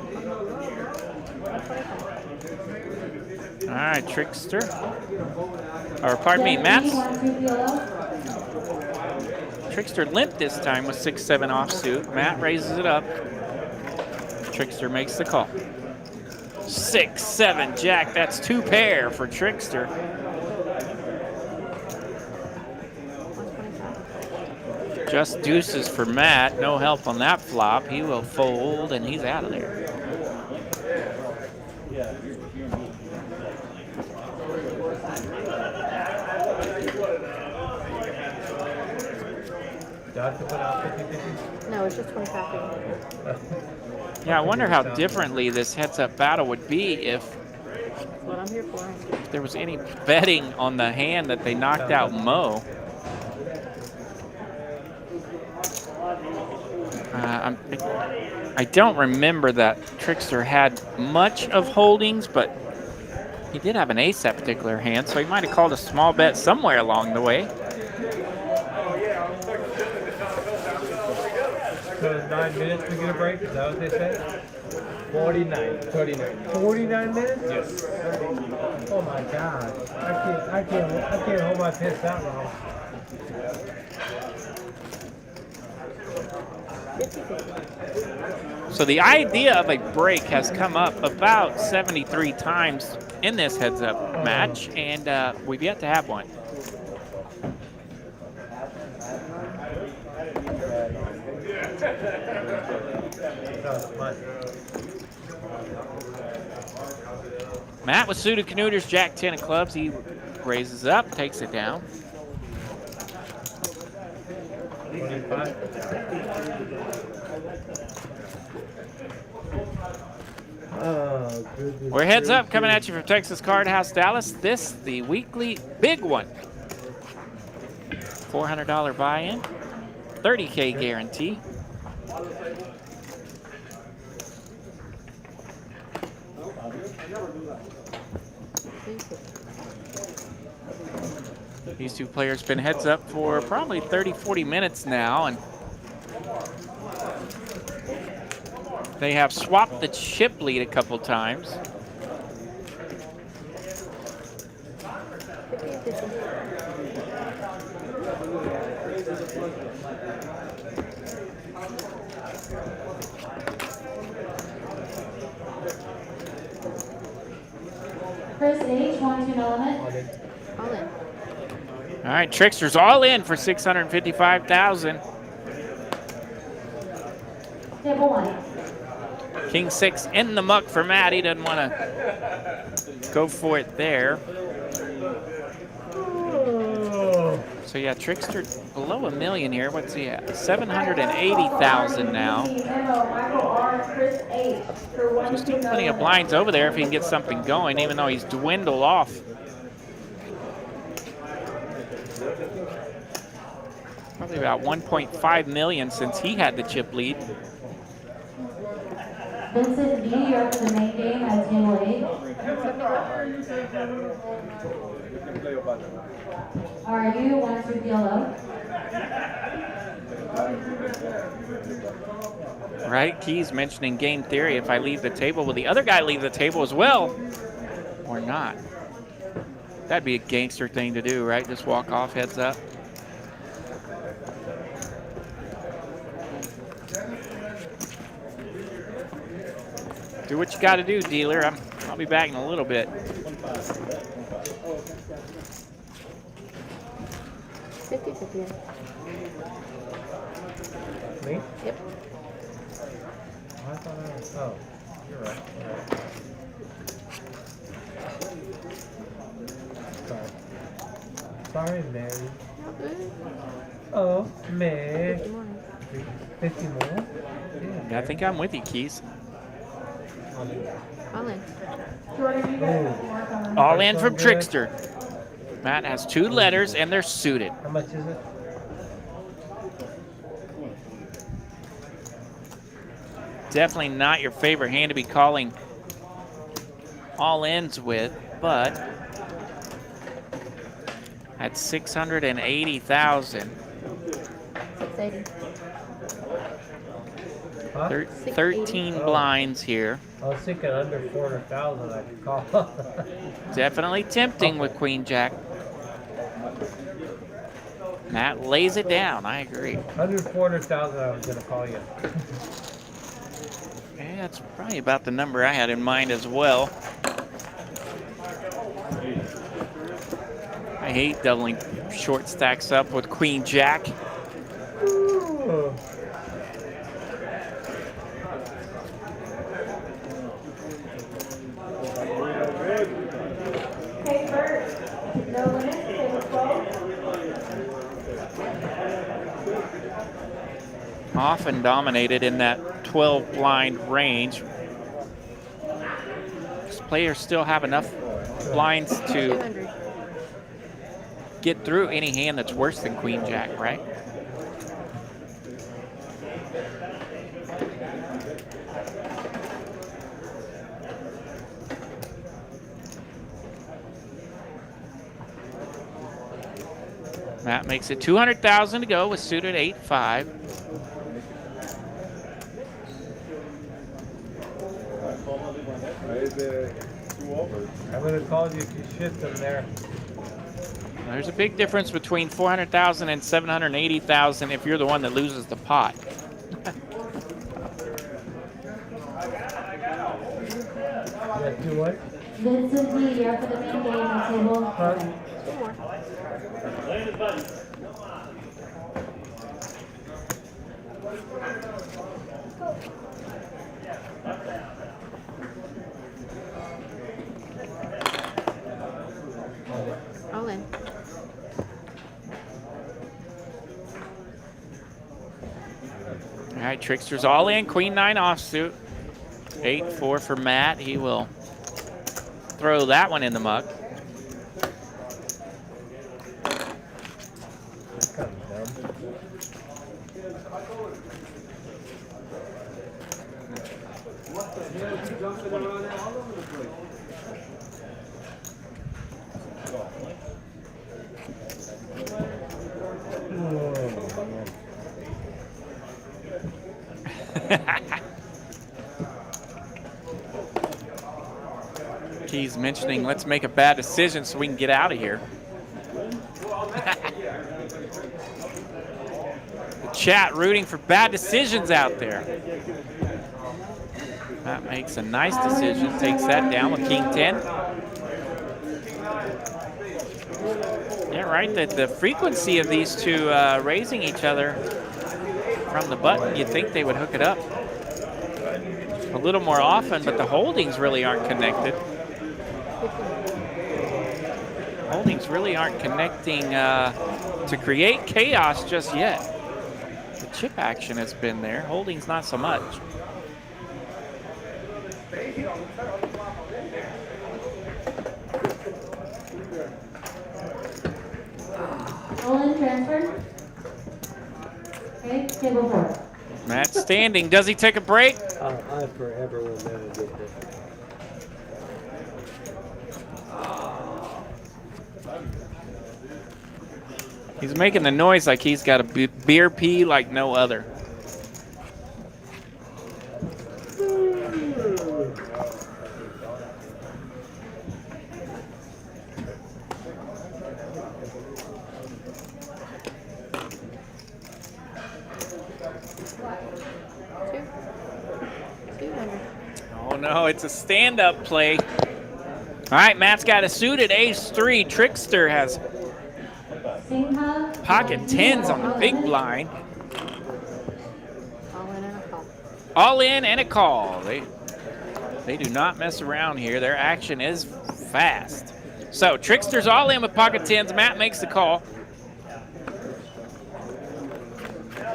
All right, Trickster. Or pardon me, Matt's. Trickster limped this time with 6-7 offsuit. Matt raises it up. Trickster makes the call. 6-7 jack. That's 2 pair for Trickster. Just deuces for Matt. No help on that flop. He will fold, and he's out of there. No, it's just 25. Yeah, I wonder how differently this heads-up battle would be if That's what I'm here for. there was any betting on the hand that they knocked out Mo. I don't remember that Trickster had much of holdings, but he did have an ace that particular hand, so he might have called a small bet somewhere along the way. So it's 9 minutes to get a break? Is that what they said? 49, 39. 49 minutes? Yes. Oh my God. I can't hold my piss that long. So the idea of a break has come up about 73 times in this heads-up match, and we've yet to have one. Matt with suited Canuters, Jack 10 of clubs. He raises up, takes it down. We're heads up coming at you from Texas Card House Dallas. This, the weekly big one. $400 buy-in, $30K guarantee. These two players been heads up for probably 30-40 minutes now, and they have swapped the chip lead a couple times. Chris H, want to element? All in. All right, Trickster's all in for $655,000. Table 1. King 6 in the muck for Matt. He doesn't want to go for it there. So yeah, Trickster below $1 million here. What's he at? 780,000 now. There's still plenty of blinds over there if he can get something going, even though he's dwindled off. Probably about 1.5 million since he had the chip lead. Vincent B, you're up to the main game at table 8. Are you want to yellow? Right, Keys mentioning game theory. If I leave the table, will the other guy leave the table as well or not? That'd be a gangster thing to do, right? Just walk off heads up. Do what you got to do, dealer. I'll be back in a little bit. 50-50. Me? Yep. I thought I was, oh, you're right. Sorry, Mary. Oh, Mary. 50 more? Yeah, I think I'm with you, Keys. All in. All in from Trickster. Matt has 2 letters and they're suited. How much is it? Definitely not your favorite hand to be calling all ins with, but at 680,000. 680. Huh? 13 blinds here. I was thinking under 400,000 I could call. Definitely tempting with Queen Jack. Matt lays it down, I agree. Under 400,000 I was going to call you. Yeah, that's probably about the number I had in mind as well. I hate doubling short stacks up with Queen Jack. Ooh. Often dominated in that 12 blind range. These players still have enough blinds to 200. get through any hand that's worse than Queen Jack, right? Matt makes it 200,000 to go with suited 8-5. I would have called you if you shift them there. There's a big difference between 400,000 and 780,000 if you're the one that loses the pot. Yeah, do what? Vincent Lee, you're up for the main game on table. Huh? 2 more. All in. All right, Trickster's all in, Queen 9 offsuit. 8-4 for Matt. He will throw that one in the muck. He's mentioning let's make a bad decision so we can get out of here. The chat rooting for bad decisions out there. That makes a nice decision. Takes that down with King 10. Yeah, right. The frequency of these two raising each other from the button, you'd think they would hook it up a little more often, but the holdings really aren't connected. Holdings really aren't connecting to create chaos just yet. The chip action has been there. Holdings not so much. All in transfer. Okay, table 4. Matt standing. Does he take a break? I forever will never get this. He's making the noise like he's got a beer pee like no other. Oh no, it's a stand-up play. All right, Matt's got a suited ace-3. Trickster has pocket 10s on the big blind. All in and a call. All in and a call. They do not mess around here. Their action is fast. So Trickster's all in with pocket 10s. Matt makes the call.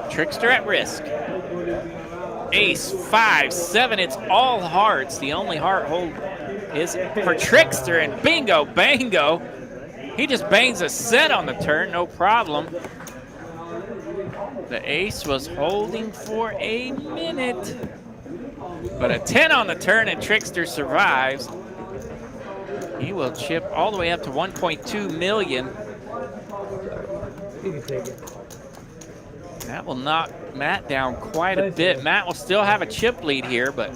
Trickster at risk. Ace, 5, 7. It's all hearts. The only heart hold is for Trickster, and bingo, bango. He just bangs a set on the turn, no problem. The ace was holding for a minute, but a 10 on the turn, and Trickster survives. He will chip all the way up to 1.2 million. That will knock Matt down quite a bit. Matt will still have a chip lead here, but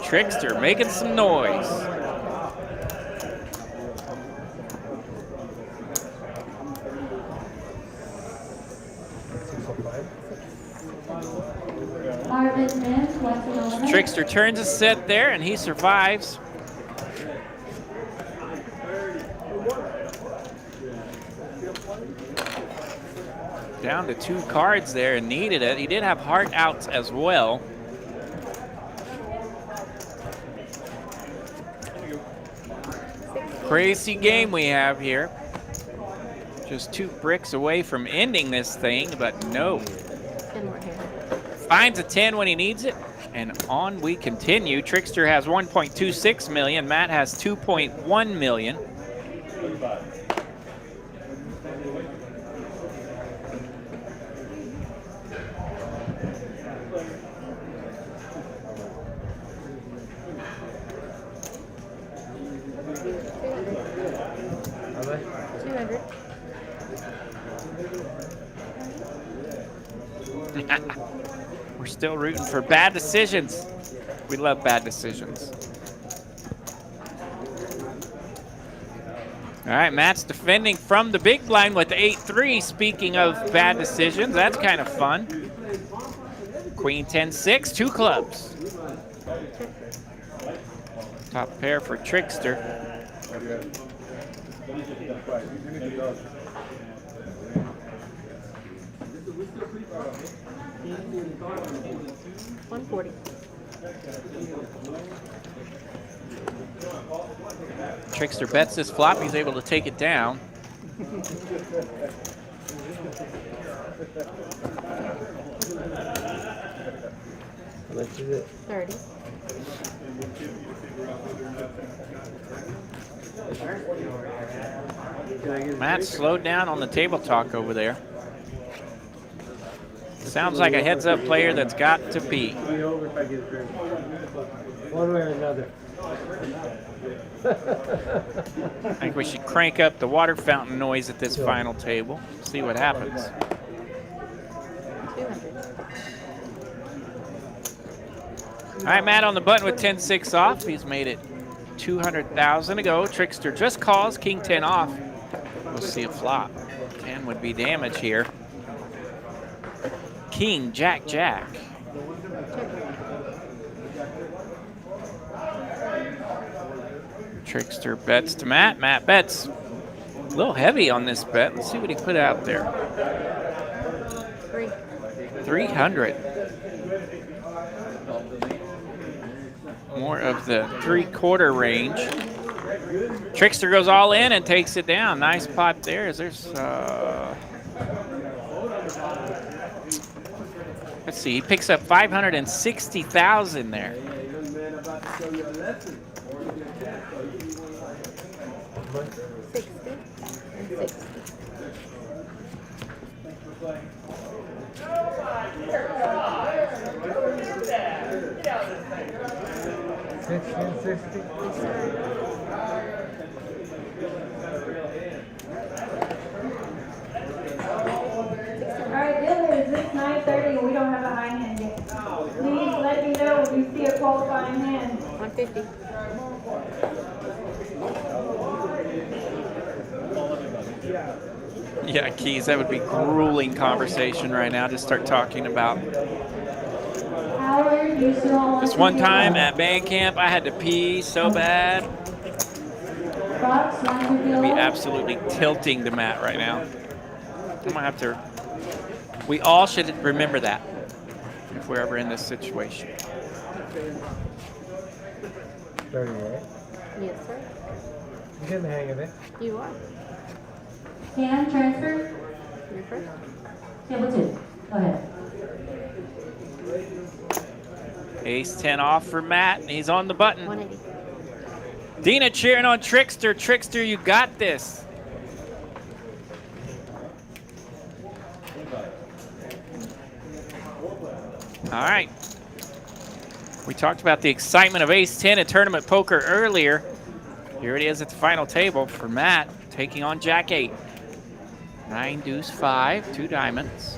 Trickster making some noise. Trickster turns a set there, and he survives. Down to 2 cards there and needed it. He did have heart outs as well. Crazy game we have here. Just 2 bricks away from ending this thing, but no. Finds a 10 when he needs it, and on we continue. Trickster has 1.26 million. Matt has 2.1 million. We're still rooting for bad decisions. We love bad decisions. All right, Matt's defending from the big blind with 8-3. Speaking of bad decisions, that's kind of fun. Queen 10-6, 2 clubs. Top pair for Trickster. 140. Trickster bets this flop. He's able to take it down. How much is it? 30. Matt slowed down on the table talk over there. Sounds like a heads-up player that's got to be. One way or another. I think we should crank up the water fountain noise at this final table. See what happens. 200. All right, Matt on the button with 10-6 off. He's made it 200,000 to go. Trickster just calls, king 10 off. We'll see a flop. 10 would be damage here. King, jack, jack. Trickster bets to Matt. Matt bets a little heavy on this bet. Let's see what he put out there. 300. More of the 3/4 range. Trickster goes all in and takes it down. Nice pot there. There's let's see, he picks up 560,000 there. 60. Alright, dealers, it's 9:30 and we don't have a high hand yet. Please let me know when you see a qualifying hand. 150. Yeah, Keys, that would be grueling conversation right now to start talking about. This one time at band camp, I had to pee so bad. I'd be absolutely tilting to Matt right now. I'm gonna have to. We all should remember that if we're ever in this situation. 30, right? Yes, sir. I'm getting the hang of it. You are. Hand transfer. You're first. Table 2. Go ahead. Ace-10 off for Matt, and he's on the button. 180. Dina cheering on Trickster. Trickster, you got this. All right. We talked about the excitement of Ace-10 in tournament poker earlier. Here it is at the final table for Matt, taking on Jack-8. 9, deuce, 5, 2 diamonds.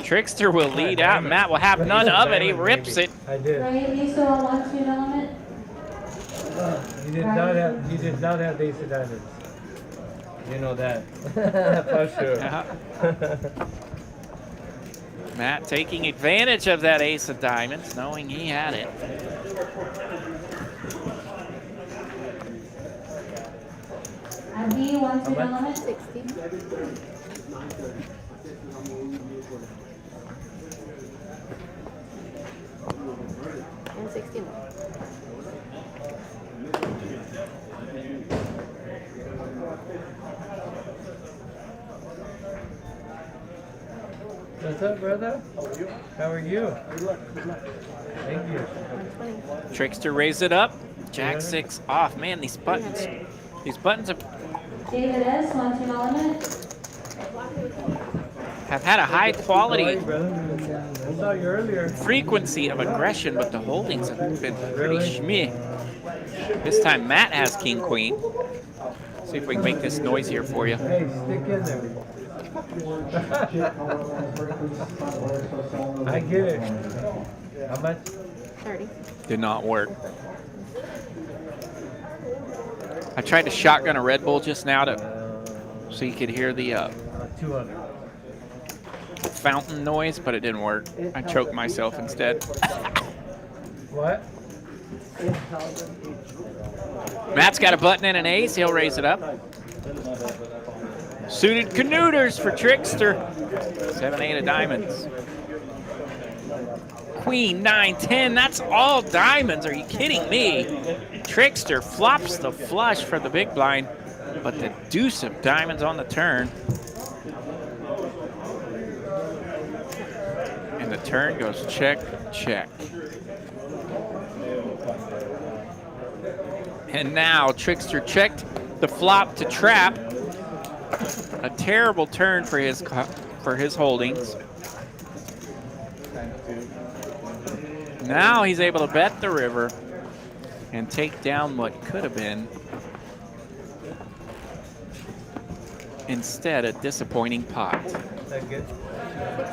Trickster will lead out. Matt will have none of it. He rips it. I did. Lisa, I want you to element. You did not have ace of diamonds. You know that. For sure. Matt taking advantage of that ace of diamonds, knowing he had it. Adi wants you to element. 60. And 60 more. What's up, brother? How are you? Thank you. 120. Trickster raised it up. Jack-6 off. Man, these buttons have David S. wants you to element. had a high quality I saw you earlier. frequency of aggression, but the holdings have been pretty schmeh. This time Matt has king queen. See if we can make this noisier for you. Hey, stick in there. I get it. How much? 30. Did not work. I tried to shotgun a Red Bull just now so you could hear the 200. fountain noise, but it didn't work. I choked myself instead. What? Matt's got a button and an ace. He'll raise it up. Suited canooders for Trickster. 7-8 of diamonds. Queen, 9, 10. That's all diamonds. Are you kidding me? Trickster flops the flush for the big blind, but the deuce of diamonds on the turn. And the turn goes check, check. And now Trickster checked the flop to trap. A terrible turn for his holdings. Now he's able to bet the river and take down what could have been instead a disappointing pot. That good?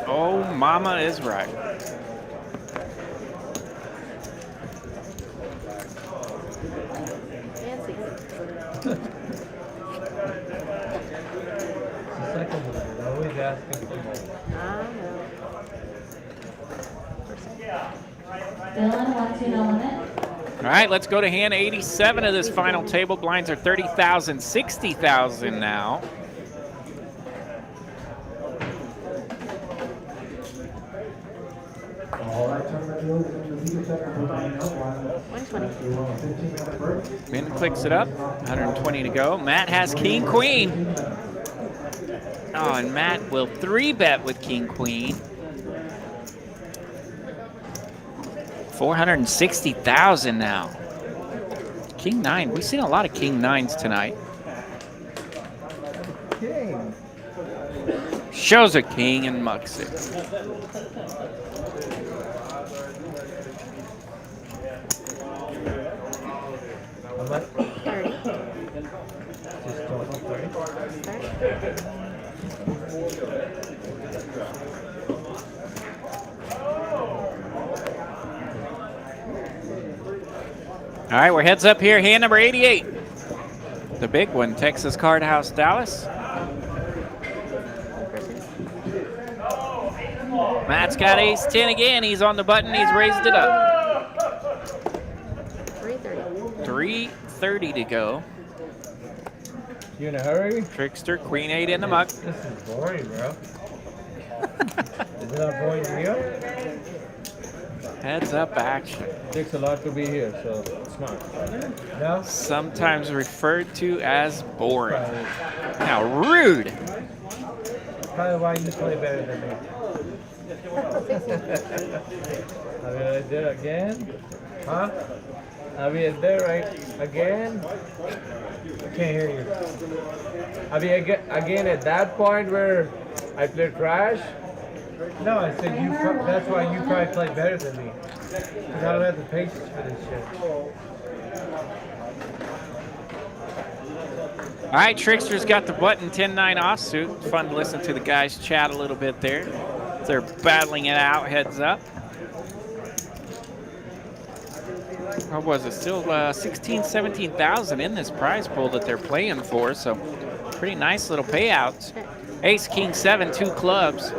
Oh, mama is right. And 60. Second one. Always asking for more. I know. Dylan wants you to element. All right, let's go to hand 87 of this final table. Blinds are 30,000, 60,000 now. Min clicks it up, 120 to go. Matt has king, queen. Oh, and Matt will 3-bet with king, queen. 460,000 now. King 9. We've seen a lot of king 9s tonight. King. Shows a king and mucks it. How much? 30. Just total 30. All right, we're heads up here. Hand number 88. The big one, Texas Card House, Dallas. Matt's got ace 10 again. He's on the button. He's raised it up. 330. 330 to go. You in a hurry? Trickster, queen 8 in the muck. This is boring, bro. Is it not boring to you? Heads up action. Takes a lot to be here, so smart. No? Sometimes referred to as boring. How rude. Probably why you play better than me. Are we right there again? Huh? Are we there right again? I can't hear you. Are we again at that point where I play trash? No, I said you. That's why you probably play better than me. Because I don't have the patience for this shit. All right, Trickster's got the button 10-9 offsuit. Fun to listen to the guys chat a little bit there. They're battling it out, heads up. What was it? Still 16, 17,000 in this prize pool that they're playing for, so pretty nice little payouts. Ace, King, 7, 2 clubs.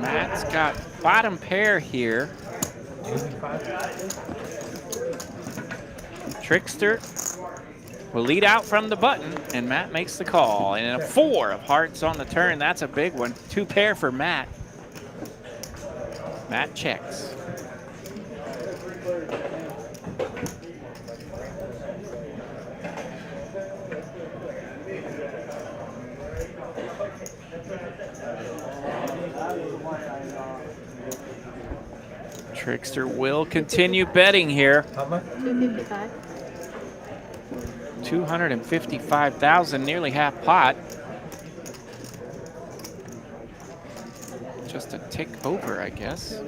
Matt's got bottom pair here. Trickster will lead out from the button, and Matt makes the call. And a 4 of hearts on the turn. That's a big one. 2 pair for Matt. Matt checks. Trickster will continue betting here. How much? 255. 255,000, nearly half pot. Just a tick over, I guess.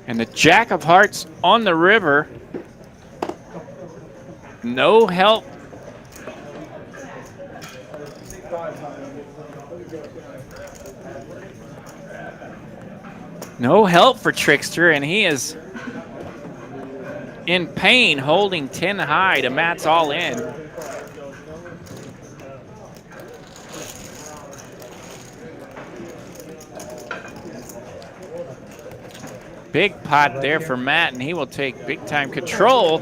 And the Jack of Hearts on the river. No help. No help for Trickster, and he is in pain, holding 10 high to Matt's all in. Big pot there for Matt, and he will take big time control.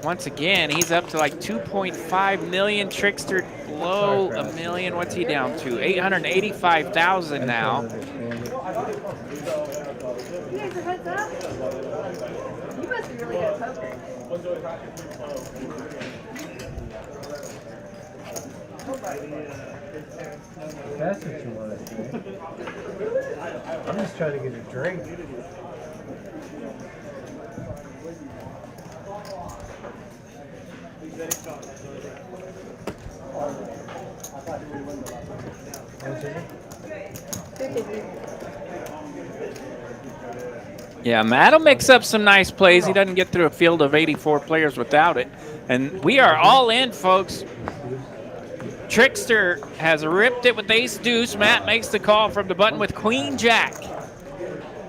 Once again, he's up to like 2.5 million. Trickster below a million. What's he down to? 885,000 now. You guys are heads up? You must be really good at poker. That's what you want to do. I'm just trying to get a drink. Yeah, Matt'll mix up some nice plays. He doesn't get through a field of 84 players without it. And we are all in, folks. Trickster has ripped it with ace deuce. Matt makes the call from the button with queen jack.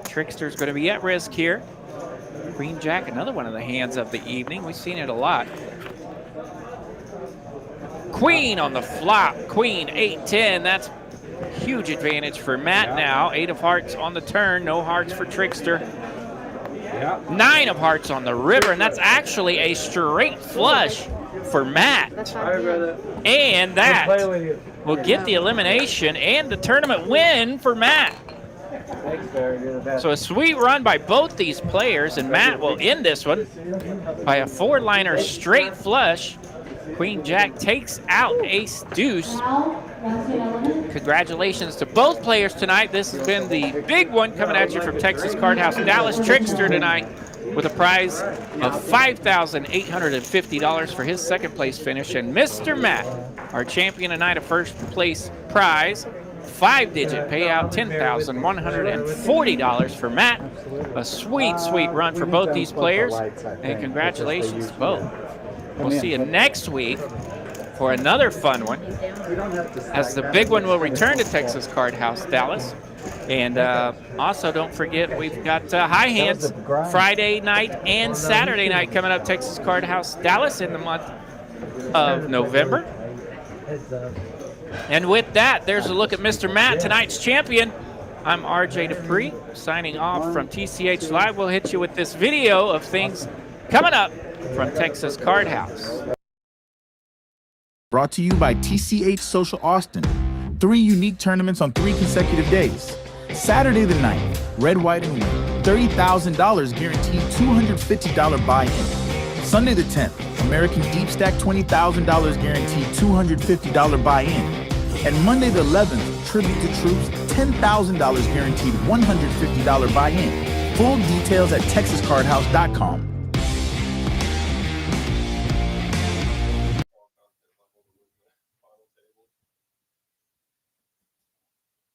Trickster's going to be at risk here. Queen jack, another one of the hands of the evening. We've seen it a lot. Queen on the flop. Queen 8-10. That's huge advantage for Matt now. 8 of hearts on the turn. No hearts for Trickster. 9 of hearts on the river, and that's actually a straight flush for Matt. And that will get the elimination and the tournament win for Matt. So a sweet run by both these players, and Matt will end this one by a 4-liner straight flush. Queen Jack takes out ace deuce. Congratulations to both players tonight. This has been the big one coming at you from Texas Card House Dallas. Trickster tonight with a prize of $5,850 for his second place finish. And Mr. Matt, our champion tonight, a first place prize, 5-digit payout, $10,140 for Matt. A sweet, sweet run for both these players. And congratulations to both. We'll see you next week for another fun one, as the big one will return to Texas Card House Dallas. And also don't forget, we've got high hands Friday night and Saturday night coming up, Texas Card House Dallas in the month of November. And with that, there's a look at Mr. Matt, tonight's champion. I'm RJ Dupree, signing off from TCH Live. We'll hit you with this video of things coming up from Texas Card House. Brought to you by TCH Social Austin. 3 unique tournaments on 3 consecutive days. Saturday the 9th, Red, White, and Win. $30,000 guaranteed $250 buy-in. Sunday the 10th, American Deep Stack $20,000 guaranteed $250 buy-in. And Monday the 11th, Tribute to Troops, $10,000 guaranteed $150 buy-in. Full details at texascardhouse.com.